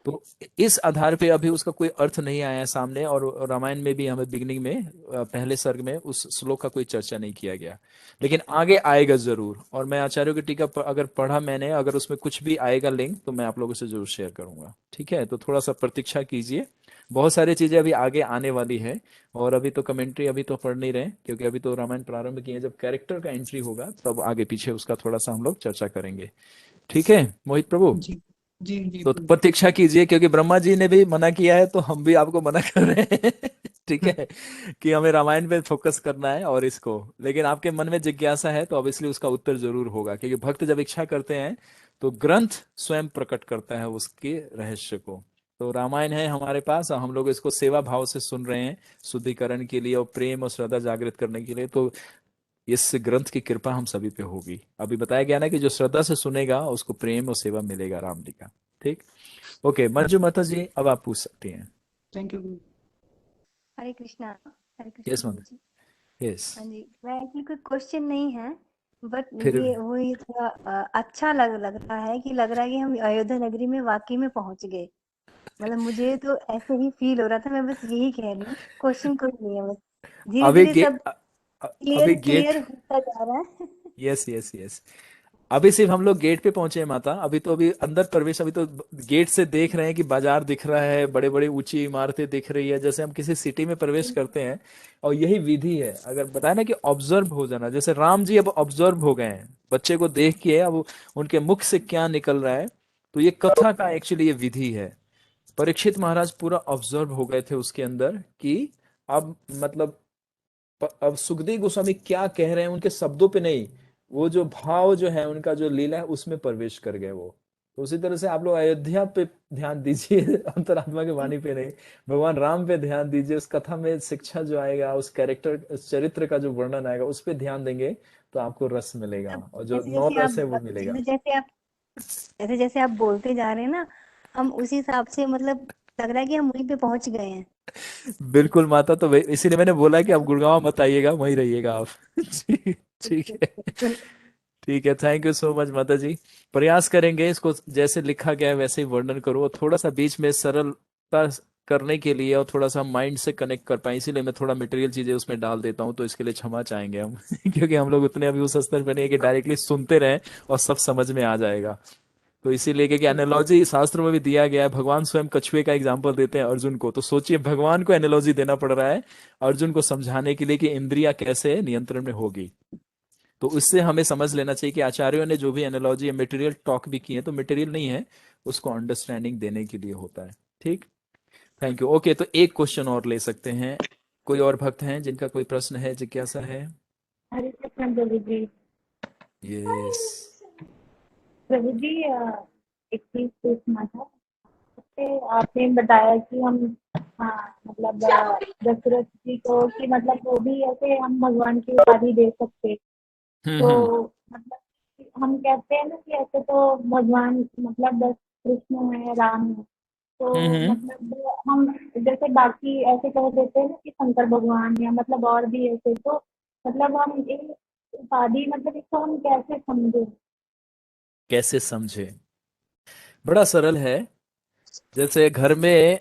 तो इस आधार पे अभी उसका कोई अर्थ नहीं आया है सामने, और रामायण में भी हमें बिगनिंग में पहले सर्ग में उस श्लोक का कोई चर्चा नहीं किया गया, लेकिन आगे आएगा जरूर। और मैं आचार्यों की टीका अगर पढ़ा मैंने, अगर उसमें कुछ भी आएगा लिंक तो मैं आप लोगों से जरूर शेयर करूंगा। ठीक है, तो थोड़ा सा प्रतीक्षा कीजिए, बहुत सारी चीजें अभी आगे आने वाली है। और अभी तो कमेंट्री अभी तो पढ़ नहीं रहे, क्योंकि अभी तो रामायण प्रारंभ किए। जब कैरेक्टर का एंट्री होगा तब आगे पीछे उसका थोड़ा सा हम लोग चर्चा करेंगे। ठीक है मोहित प्रभु,
जी जी जी
तो
प्रभु।
प्रतीक्षा कीजिए, क्योंकि ब्रह्मा जी ने भी मना किया है तो हम भी आपको मना कर रहे हैं। ठीक है, कि हमें रामायण पे फोकस करना है और इसको, लेकिन आपके मन में जिज्ञासा है तो ऑब्वियसली उसका उत्तर जरूर होगा, क्योंकि भक्त जब इच्छा करते हैं तो ग्रंथ स्वयं प्रकट करता है उसके रहस्य को। तो रामायण है हमारे पास और हम लोग इसको सेवा भाव से सुन रहे हैं, शुद्धिकरण के लिए और प्रेम और श्रद्धा जागृत करने के लिए। तो इस ग्रंथ की कृपा हम सभी पे होगी। अभी बताया गया ना कि जो श्रद्धा से सुनेगा उसको प्रेम और सेवा मिलेगा राम जी का। ठीक, ओके मंजू माता जी, अब आप पूछ सकती हैं।
थैंक यू प्रभु।
हरे कृष्णा
यस
प्रभु
मैम,
जी।
यस।
हाँ जी, मैं एक्चुअली कोई क्वेश्चन नहीं है, बट
फिर
ये थोड़ा अच्छा लग रहा है कि हम अयोध्या नगरी में वाकई में पहुंच गए। मतलब मुझे तो ऐसे ही फील हो रहा था, मैं बस यही कह रही हूँ, क्वेश्चन कुछ नहीं है, बस धीरे
अभी
धीरे सब
अभी गेट,
क्लियर होता जा रहा है।
यस यस यस, अभी सिर्फ हम लोग गेट पे पहुंचे हैं माता। अभी तो अभी अंदर प्रवेश, अभी तो गेट से देख रहे हैं कि बाजार दिख रहा है, बड़े बड़े ऊंची इमारतें दिख रही है, जैसे हम किसी सिटी में प्रवेश करते हैं। और यही विधि है, अगर बताया ना कि ऑब्जर्व हो जाना, जैसे राम जी अब ऑब्जर्व हो गए हैं बच्चे को देख के, अब उनके मुख से क्या निकल रहा है। तो ये कथा का एक्चुअली ये विधि है। परीक्षित महाराज पूरा ऑब्जर्व हो गए थे उसके अंदर कि अब मतलब अब सुखदेव गोस्वामी क्या कह रहे हैं उनके शब्दों पे नहीं, वो जो भाव जो है उनका जो लीला है उसमें प्रवेश कर गए वो। तो उसी तरह से आप लोग अयोध्या पे ध्यान दीजिए, अंतरात्मा के वाणी पे नहीं, भगवान राम पे ध्यान दीजिए। उस कथा में शिक्षा जो आएगा, उस कैरेक्टर, उस चरित्र का जो वर्णन आएगा उस पे ध्यान देंगे तो आपको रस मिलेगा,
मतलब
और जो
जैसे
नौ
जैसे
रस
आप
है वो मिलेगा।
जैसे जैसे आप जैसे जैसे आप बोलते जा रहे हैं ना, हम उसी हिसाब से मतलब लग रहा है कि हम वहीं पे पहुंच गए हैं।
बिल्कुल माता, तो इसीलिए मैंने बोला कि आप गुड़गांव मत आइएगा, वहीं रहिएगा आप। ठीक, ठीक
बिल्कुल
है।
बिल्कुल।
ठीक है, थैंक यू सो मच माता जी। प्रयास करेंगे इसको जैसे लिखा गया है वैसे ही वर्णन करो, और थोड़ा सा बीच में सरलता करने के लिए और थोड़ा सा माइंड से कनेक्ट कर पाए, इसीलिए मैं थोड़ा मटेरियल चीजें उसमें डाल देता हूँ। तो इसके लिए क्षमा चाहेंगे हम। क्योंकि हम लोग उतने अभी उस स्तर पे नहीं है कि डायरेक्टली सुनते रहें और सब समझ में आ जाएगा। तो इसीलिए क्योंकि एनालॉजी शास्त्र में भी दिया गया है, भगवान स्वयं कछुए का एग्जाम्पल देते हैं अर्जुन को। तो सोचिए भगवान को एनालॉजी देना पड़ रहा है अर्जुन को समझाने के लिए कि इंद्रिया कैसे नियंत्रण में होगी। तो उससे हमें समझ लेना चाहिए कि आचार्यों ने जो भी एनालॉजी या मटेरियल टॉक भी किए, तो मटेरियल नहीं है, उसको अंडरस्टैंडिंग देने के लिए होता है। ठीक, थैंक यू। ओके, तो एक क्वेश्चन और ले सकते हैं। कोई और भक्त हैं जिनका कोई प्रश्न है, जिज्ञासा है?
हरे कृष्ण प्रभु जी।
यस।
प्रभु जी, एक चीज पूछना था। जैसे आपने बताया कि हम, हाँ मतलब दशरथ जी को कि मतलब वो भी ऐसे हम भगवान की उपाधि दे सकते। तो
हम्म।
मतलब हम कहते हैं ना कि ऐसे तो भगवान मतलब बस कृष्ण है, राम है।
हम्म।
तो मतलब हम जैसे बाकी ऐसे कह देते हैं ना कि शंकर भगवान या मतलब और भी ऐसे, तो मतलब हम इन उपाधि मतलब इसको हम कैसे समझे?
कैसे समझे? बड़ा सरल है। जैसे घर में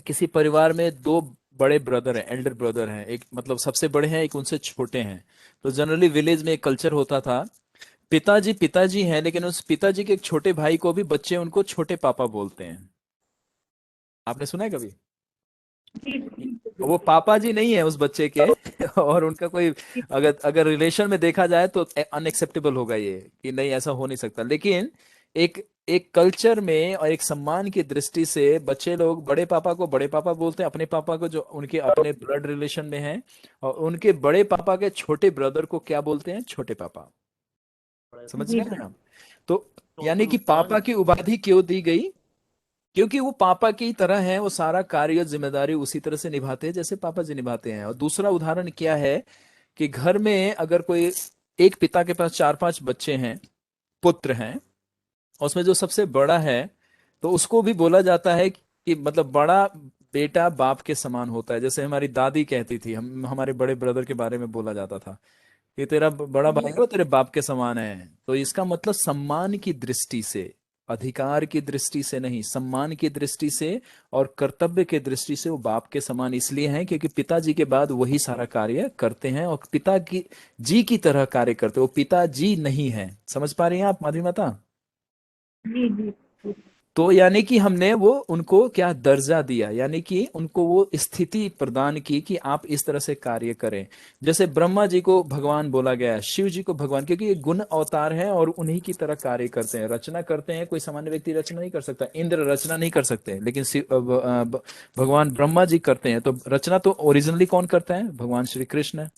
किसी परिवार में दो बड़े ब्रदर हैं, एल्डर ब्रदर हैं, एक मतलब सबसे बड़े हैं, एक उनसे छोटे हैं। तो जनरली विलेज में एक कल्चर होता था, पिताजी पिताजी हैं, लेकिन उस पिताजी के एक छोटे भाई को भी बच्चे उनको छोटे पापा बोलते हैं। आपने सुना है कभी?
जी जी
वो पापा जी नहीं है उस बच्चे के और उनका कोई, अगर अगर रिलेशन में देखा जाए तो अनएक्सेप्टेबल होगा ये, कि नहीं ऐसा हो नहीं सकता। लेकिन एक एक कल्चर में और एक सम्मान की दृष्टि से बच्चे लोग बड़े पापा को बड़े पापा बोलते हैं, अपने पापा को जो उनके अपने ब्लड रिलेशन में है, और उनके बड़े पापा के छोटे ब्रदर को क्या बोलते हैं? छोटे पापा। समझ
जी
गए ना आप? तो यानी कि पापा की उपाधि क्यों दी गई? क्योंकि वो पापा की तरह है, वो सारा कार्य जिम्मेदारी उसी तरह से निभाते हैं जैसे पापा जी निभाते हैं। और दूसरा उदाहरण क्या है कि घर में अगर कोई, एक पिता के पास 4-5 बच्चे हैं, पुत्र हैं, और उसमें जो सबसे बड़ा है, तो उसको भी बोला जाता है कि मतलब बड़ा बेटा बाप के समान होता है। जैसे हमारी दादी कहती थी, हम हमारे बड़े ब्रदर के बारे में बोला जाता था कि तेरा बड़ा भाई है वो तेरे बाप के समान है। तो इसका मतलब सम्मान की दृष्टि से, अधिकार की दृष्टि से नहीं, सम्मान की दृष्टि से और कर्तव्य की दृष्टि से वो बाप के समान इसलिए हैं क्योंकि पिताजी के बाद वही सारा कार्य करते हैं और पिता की जी की तरह कार्य करते हैं। वो पिताजी नहीं है। समझ पा रही हैं आप माधवी माता?
जी जी जी
तो यानी कि हमने वो उनको क्या दर्जा दिया, यानी कि उनको वो स्थिति प्रदान की कि आप इस तरह से कार्य करें। जैसे ब्रह्मा जी को भगवान बोला गया है, शिव जी को भगवान, क्योंकि ये गुण अवतार हैं और उन्हीं की तरह कार्य करते हैं, रचना करते हैं। कोई सामान्य व्यक्ति रचना नहीं कर सकता, इंद्र रचना नहीं कर सकते, लेकिन भगवान ब्रह्मा जी करते हैं। तो रचना तो ओरिजिनली कौन करता है? भगवान श्री कृष्ण है।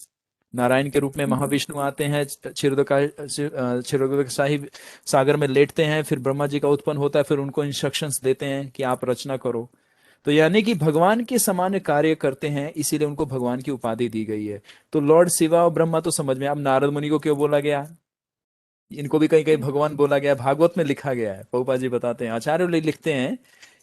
नारायण के रूप में महाविष्णु आते हैं, क्षीरोदकाशाही सागर में लेटते हैं, फिर ब्रह्मा जी का उत्पन्न होता है, फिर उनको इंस्ट्रक्शंस देते हैं कि आप रचना करो। तो यानी कि भगवान के समान कार्य करते हैं, इसीलिए उनको भगवान की उपाधि दी गई है। तो लॉर्ड शिवा और ब्रह्मा तो समझ में, अब नारद मुनि को क्यों बोला गया? इनको भी कहीं कहीं भगवान बोला गया, भागवत में लिखा गया है, पौपा जी बताते हैं, आचार्य लिखते हैं,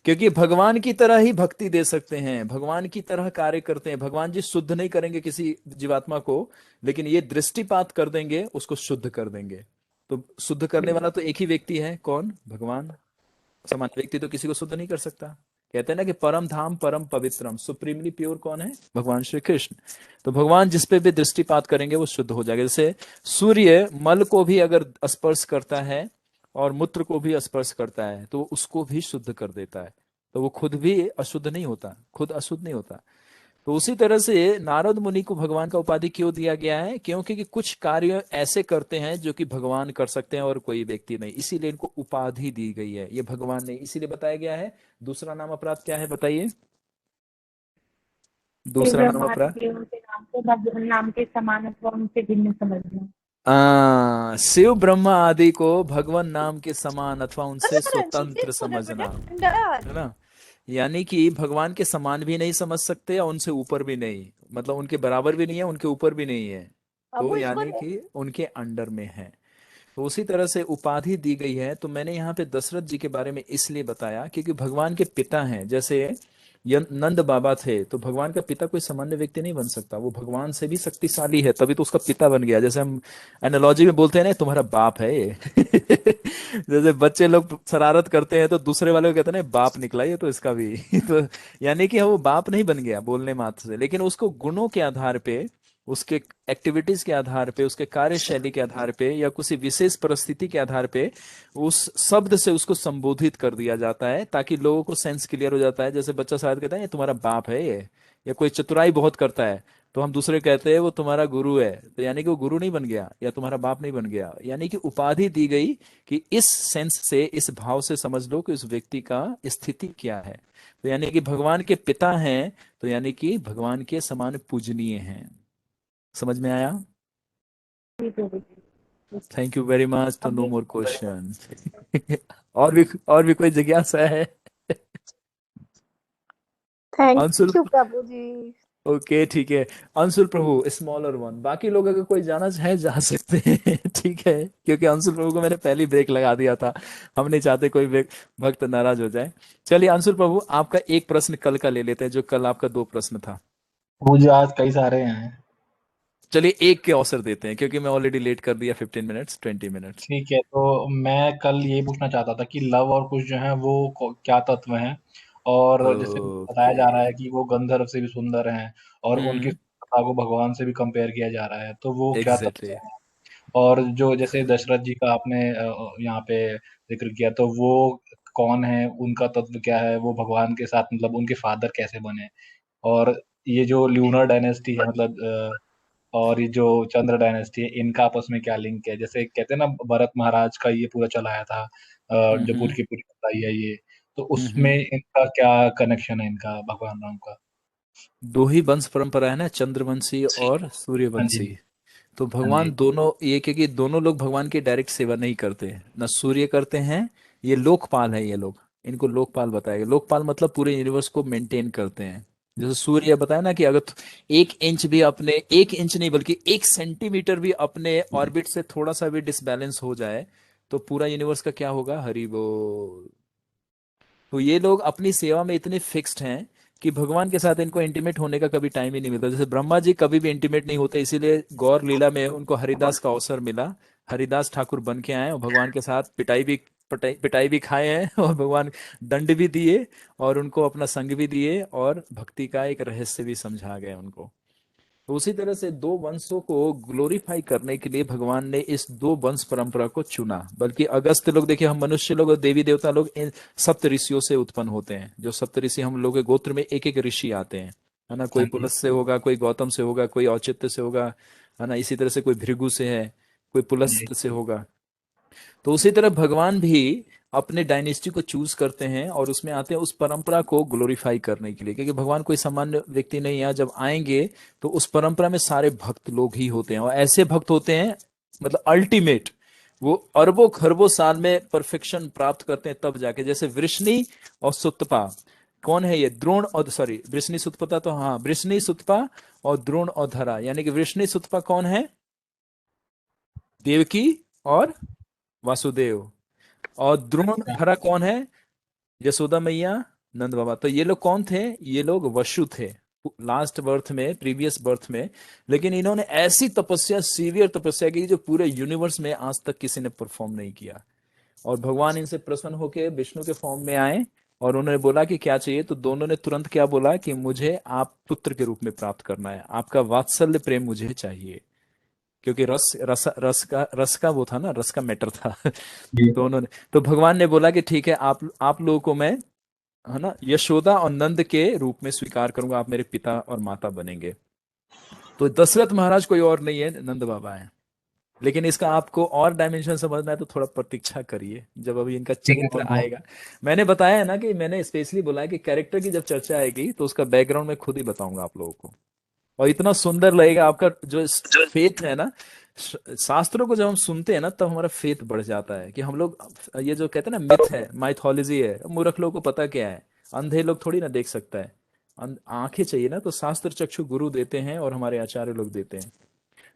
क्योंकि भगवान की तरह ही भक्ति दे सकते हैं, भगवान की तरह कार्य करते हैं। भगवान जी शुद्ध नहीं करेंगे किसी जीवात्मा को, लेकिन ये दृष्टिपात कर देंगे, उसको शुद्ध कर देंगे। तो शुद्ध करने वाला तो एक ही व्यक्ति है, कौन? भगवान। सामान्य व्यक्ति तो किसी को शुद्ध नहीं कर सकता। कहते हैं ना कि परम धाम परम पवित्रम, सुप्रीमली प्योर कौन है? भगवान श्री कृष्ण। तो भगवान जिस पे भी दृष्टिपात करेंगे वो शुद्ध हो जाएगा। जैसे सूर्य मल को भी अगर स्पर्श करता है और मूत्र को भी स्पर्श करता है तो उसको भी शुद्ध कर देता है। तो वो खुद भी अशुद्ध नहीं होता, खुद अशुद्ध नहीं होता। तो उसी तरह से नारद मुनि को भगवान का उपाधि क्यों दिया गया है? क्योंकि कि कुछ कार्य ऐसे करते हैं जो कि भगवान कर सकते हैं और कोई व्यक्ति नहीं, इसीलिए इनको उपाधि दी गई है। ये भगवान नहीं, इसीलिए बताया गया है। दूसरा नाम अपराध क्या है बताइए?
शिव
दूसरा नाम
ब्रह्मा आदि
अपराध,
देवों के नाम को भगवान नाम के समान अथवा उनसे भिन्न समझना।
शिव ब्रह्मा आदि को भगवान नाम के समान अथवा उनसे
नीचे
स्वतंत्र
स्कूटर पे
समझना,
ठंडा
है ना? यानी कि भगवान के समान भी नहीं समझ सकते और उनसे ऊपर भी नहीं, मतलब उनके बराबर भी नहीं है, उनके ऊपर भी नहीं है।
अब
तो
वो इसको
यानी कि उनके अंडर में है। तो उसी तरह से उपाधि दी गई है। तो मैंने यहाँ पे दशरथ जी के बारे में इसलिए बताया क्योंकि भगवान के पिता हैं। जैसे नंद बाबा थे, तो भगवान का पिता कोई सामान्य व्यक्ति नहीं बन सकता, वो भगवान से भी शक्तिशाली है, तभी तो उसका पिता बन गया। जैसे हम एनालॉजी में बोलते हैं ना, तुम्हारा बाप है ये जैसे बच्चे लोग शरारत करते हैं तो दूसरे वाले को कहते हैं ना, बाप निकला ये तो इसका भी तो यानी कि वो बाप नहीं बन गया बोलने मात्र से, लेकिन उसको गुणों के आधार पे, उसके एक्टिविटीज के आधार पे, उसके कार्यशैली के आधार पे या किसी विशेष परिस्थिति के आधार पे उस शब्द से उसको संबोधित कर दिया जाता है, ताकि लोगों को सेंस क्लियर हो जाता है। जैसे बच्चा शायद कहता है ये तुम्हारा बाप है ये, या कोई चतुराई बहुत करता है तो हम दूसरे कहते हैं वो तुम्हारा गुरु है, तो यानी कि वो गुरु नहीं बन गया या तुम्हारा बाप नहीं बन गया। यानी कि उपाधि दी गई कि इस सेंस से, इस भाव से समझ लो कि उस व्यक्ति का स्थिति क्या है। तो यानी कि भगवान के पिता हैं, तो यानी कि भगवान के समान पूजनीय हैं। समझ में आया?
जी प्रभु जी।
Thank you very much. तो नो
अभी
मोर क्वेश्चन और भी कोई जिज्ञासा है? अंशुल,
थैंक यू प्रभु जी।
ओके ठीक है। अंशुल प्रभु स्मॉलर वन, बाकी लोग अगर कोई जाना चाहे जा सकते हैं ठीक है, क्योंकि अंशुल प्रभु को मैंने पहले ब्रेक लगा दिया था, हम नहीं चाहते कोई भक्त नाराज हो जाए। चलिए अंशुल प्रभु, आपका एक प्रश्न कल का ले लेते हैं, जो कल आपका 2 प्रश्न था।
मुझे आज कई सारे हैं।
चलिए एक के अवसर देते हैं, क्योंकि मैं ऑलरेडी लेट कर दिया 15 मिनट्स 20 मिनट्स।
ठीक है, तो मैं कल ये पूछना चाहता था कि लव और कुश जो है वो क्या तत्व हैं, और जैसे बताया
ओके।
जा रहा है कि वो गंधर्व से भी सुंदर हैं और उनकी
हम्म।
सुंदरता को भगवान से भी कंपेयर किया जा रहा है, तो वो क्या तत्व
एग्जैक्टली।
हैं? और जो जैसे दशरथ जी का आपने यहाँ पे जिक्र किया, तो वो कौन है, उनका तत्व क्या है, वो भगवान के साथ मतलब उनके फादर कैसे बने, और ये जो ल्यूनर डायनेस्टी है मतलब और ये जो चंद्र डायनेस्टी है, इनका आपस में क्या लिंक है। जैसे कहते हैं ना, भरत महाराज का ये पूरा चलाया था, जो
हम्म
पूरी की पूरी बताई है ये, तो उसमें
हम्म
इनका क्या कनेक्शन है, इनका भगवान राम का?
दो ही वंश परंपरा है ना, चंद्रवंशी
जी।
और
हाँ जी।
सूर्यवंशी। तो
हाँ जी।
भगवान दोनों, ये क्योंकि दोनों लोग भगवान की डायरेक्ट सेवा नहीं करते हैं, न सूर्य करते हैं, ये लोकपाल है ये लोग, इनको लोकपाल बताया गया। लोकपाल मतलब पूरे यूनिवर्स को मेंटेन करते हैं। जैसे सूर्य बताया ना कि अगर 1 इंच भी अपने, 1 इंच नहीं बल्कि 1 सेंटीमीटर भी अपने ऑर्बिट से थोड़ा सा भी डिसबैलेंस हो जाए तो पूरा यूनिवर्स का क्या होगा, हरि बोल। तो ये लोग अपनी सेवा में इतने फिक्स्ड हैं कि भगवान के साथ इनको इंटीमेट होने का कभी टाइम ही नहीं मिलता। जैसे ब्रह्मा जी कभी भी इंटीमेट नहीं होते, इसीलिए गौर लीला में उनको हरिदास का अवसर मिला। हरिदास ठाकुर बन के आए और भगवान के साथ पिटाई भी खाए हैं और भगवान दंड भी दिए और उनको अपना संग भी दिए और भक्ति का एक रहस्य भी समझा गए उनको। तो उसी तरह से दो वंशों को ग्लोरीफाई करने के लिए भगवान ने इस दो वंश परंपरा को चुना। बल्कि अगस्त लोग, देखिए हम मनुष्य लोग और देवी देवता लोग इन सप्त ऋषियों से उत्पन्न होते हैं। जो सप्त ऋषि, हम लोग के गोत्र में एक एक ऋषि आते हैं, है ना। कोई
हाँ जी।
पुलस से होगा, कोई गौतम से होगा, कोई औचित्य से होगा, है ना। इसी तरह से कोई भृगु से है, कोई
जी।
पुलस्त से होगा। तो उसी तरह भगवान भी अपने डायनेस्टी को चूज करते हैं और उसमें आते हैं उस परंपरा को ग्लोरीफाई करने के लिए, क्योंकि भगवान कोई सामान्य व्यक्ति नहीं है। जब आएंगे तो उस परंपरा में सारे भक्त लोग ही होते हैं, और ऐसे भक्त होते हैं मतलब अल्टीमेट, वो अरबों खरबों साल में परफेक्शन प्राप्त करते हैं तब जाके। जैसे वृष्णि और सुतपा, कौन है ये, द्रोण और, सॉरी वृष्णि सुतपा, तो हाँ वृष्णि सुतपा और द्रोण और धरा। यानी कि वृष्णि सुतपा कौन है, देवकी और वासुदेव। और द्रोण धरा कौन है, यशोदा मैया, नंद बाबा। तो ये लोग कौन थे, ये लोग वसु थे लास्ट बर्थ में, प्रीवियस बर्थ में। लेकिन इन्होंने ऐसी तपस्या, सीवियर तपस्या की जो पूरे यूनिवर्स में आज तक किसी ने परफॉर्म नहीं किया। और भगवान इनसे प्रसन्न होकर विष्णु के फॉर्म में आए और उन्होंने बोला कि क्या चाहिए। तो दोनों ने तुरंत क्या बोला कि मुझे आप पुत्र के रूप में प्राप्त करना है, आपका वात्सल्य प्रेम मुझे चाहिए। क्योंकि रस का वो था ना, रस का मैटर था।
जी।
तो उन्होंने, तो भगवान ने बोला कि ठीक है, आप लोगों को मैं, है ना, यशोदा और नंद के रूप में स्वीकार करूंगा, आप मेरे पिता और माता बनेंगे। तो दशरथ महाराज कोई और नहीं है, नंद बाबा है। लेकिन इसका आपको और डायमेंशन समझना है तो थोड़ा प्रतीक्षा करिए, जब अभी इनका
ठीक है
चरित्र
प्रभु।
आएगा। मैंने बताया है ना कि मैंने स्पेशली बोला है कि कैरेक्टर की जब चर्चा आएगी तो उसका बैकग्राउंड मैं खुद ही बताऊंगा आप लोगों को। और इतना सुंदर लगेगा आपका जो फेथ है ना, शास्त्रों को जब हम सुनते हैं ना तब हमारा फेथ बढ़ जाता है कि हम लोग, ये जो कहते हैं ना मिथ है, माइथोलॉजी है, मूर्ख लोगों को पता क्या है। अंधे लोग थोड़ी ना देख सकता है, आंखें चाहिए ना, तो शास्त्र चक्षु गुरु देते हैं और हमारे आचार्य लोग देते हैं।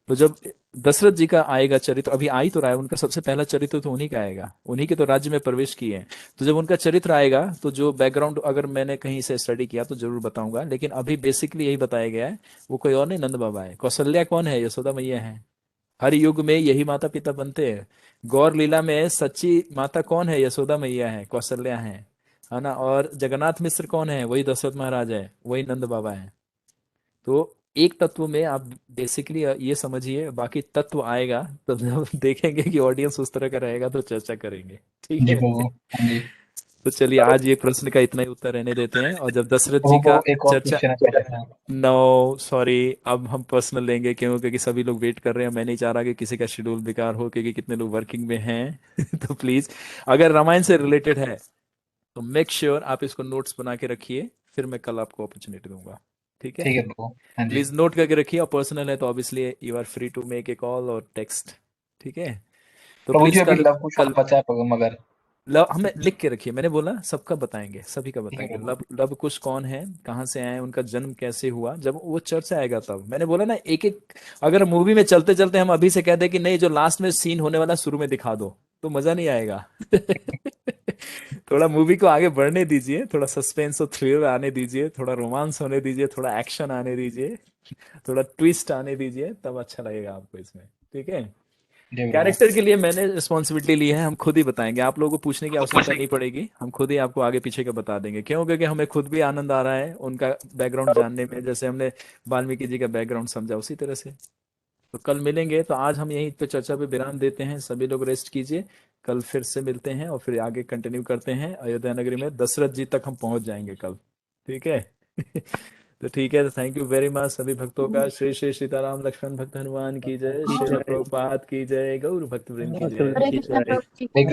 तो जब दशरथ जी का आएगा चरित्र, अभी आ ही तो रहा है, उनका सबसे पहला चरित्र तो उन्हीं का आएगा, उन्हीं के तो राज्य में प्रवेश किए हैं। तो जब उनका चरित्र आएगा तो जो बैकग्राउंड अगर मैंने कहीं से स्टडी किया तो जरूर बताऊंगा, लेकिन अभी बेसिकली यही बताया गया है। वो कोई और नहीं, नंद बाबा है। कौशल्या कौन है, यशोदा मैया है। हर युग में यही माता पिता बनते हैं। गौर लीला में सच्ची माता कौन है, यशोदा मैया है, कौशल्या है ना। और जगन्नाथ मिश्र कौन है, वही दशरथ महाराज है, वही नंद बाबा है। तो एक तत्व में आप बेसिकली ये समझिए, बाकी तत्व आएगा तो जब देखेंगे कि ऑडियंस उस तरह का रहेगा तो चर्चा करेंगे, ठीक
जी
है।
प्रभु। हाँ जी।
तो चलिए आज ये प्रश्न का इतना ही उत्तर रहने देते हैं, और जब दशरथ जी
प्रभु
का
को एक और
चर्चा,
क्वेश्चन है छोटा सा।
नो सॉरी, अब हम पर्सनल लेंगे, क्यों, क्योंकि सभी लोग वेट कर रहे हैं। मैं नहीं चाह रहा कि किसी का शेड्यूल बेकार हो, क्योंकि कितने लोग वर्किंग में हैं। तो प्लीज, अगर रामायण से रिलेटेड है तो मेक श्योर आप इसको नोट्स बना के रखिए, फिर मैं कल आपको अपॉर्चुनिटी दूंगा, ठीक है।
ठीक है प्रभु। हाँ जी।
प्लीज नोट करके रखिए, और पर्सनल है तो obviously you are free to make a call और टेक्स्ट, ठीक है। तो
प्रभु जी
प्लीज
अभी
कल,
लव कुश
कल
और बचा है प्रभु मगर।
लव हमें लिख के रखिए, मैंने बोला सबका बताएंगे, सभी का
ठीक है
बताएंगे।
प्रभु।
लव लव कुश कौन है, कहाँ से आए, उनका जन्म कैसे हुआ, जब वो चर्चा आएगा तब। मैंने बोला ना, एक एक, अगर मूवी में चलते चलते हम अभी से कह दें कि नहीं जो लास्ट में सीन होने वाला शुरू में दिखा दो, तो मजा नहीं आएगा। थोड़ा मूवी को आगे बढ़ने दीजिए, थोड़ा सस्पेंस और थ्रिलर आने दीजिए, थोड़ा रोमांस होने दीजिए, थोड़ा एक्शन आने दीजिए, थोड़ा ट्विस्ट आने दीजिए, तब अच्छा लगेगा आपको इसमें, ठीक है।
जी प्रभु।
कैरेक्टर के लिए मैंने रिस्पॉन्सिबिलिटी ली है, हम खुद ही बताएंगे, आप लोगों को पूछने की आवश्यकता नहीं पड़ेगी, हम खुद ही आपको आगे पीछे का बता देंगे। क्यों, क्योंकि हमें खुद भी आनंद आ रहा है उनका बैकग्राउंड जानने में, जैसे हमने वाल्मीकि जी का बैकग्राउंड समझा उसी तरह से। तो कल मिलेंगे। तो आज हम यहीं पे चर्चा पे विराम देते हैं, सभी लोग रेस्ट कीजिए, कल फिर से मिलते हैं और फिर आगे कंटिन्यू करते हैं। अयोध्या नगरी में दशरथ जी तक हम पहुंच जाएंगे कल, ठीक है। तो ठीक है, थैंक यू वेरी मच सभी भक्तों का। श्री श्री सीताराम लक्ष्मण भक्त हनुमान की जय, श्रील प्रभुपाद की जय, गौर भक्त वृंद की जय।
हरे कृष्ण प्रभु जी।
एक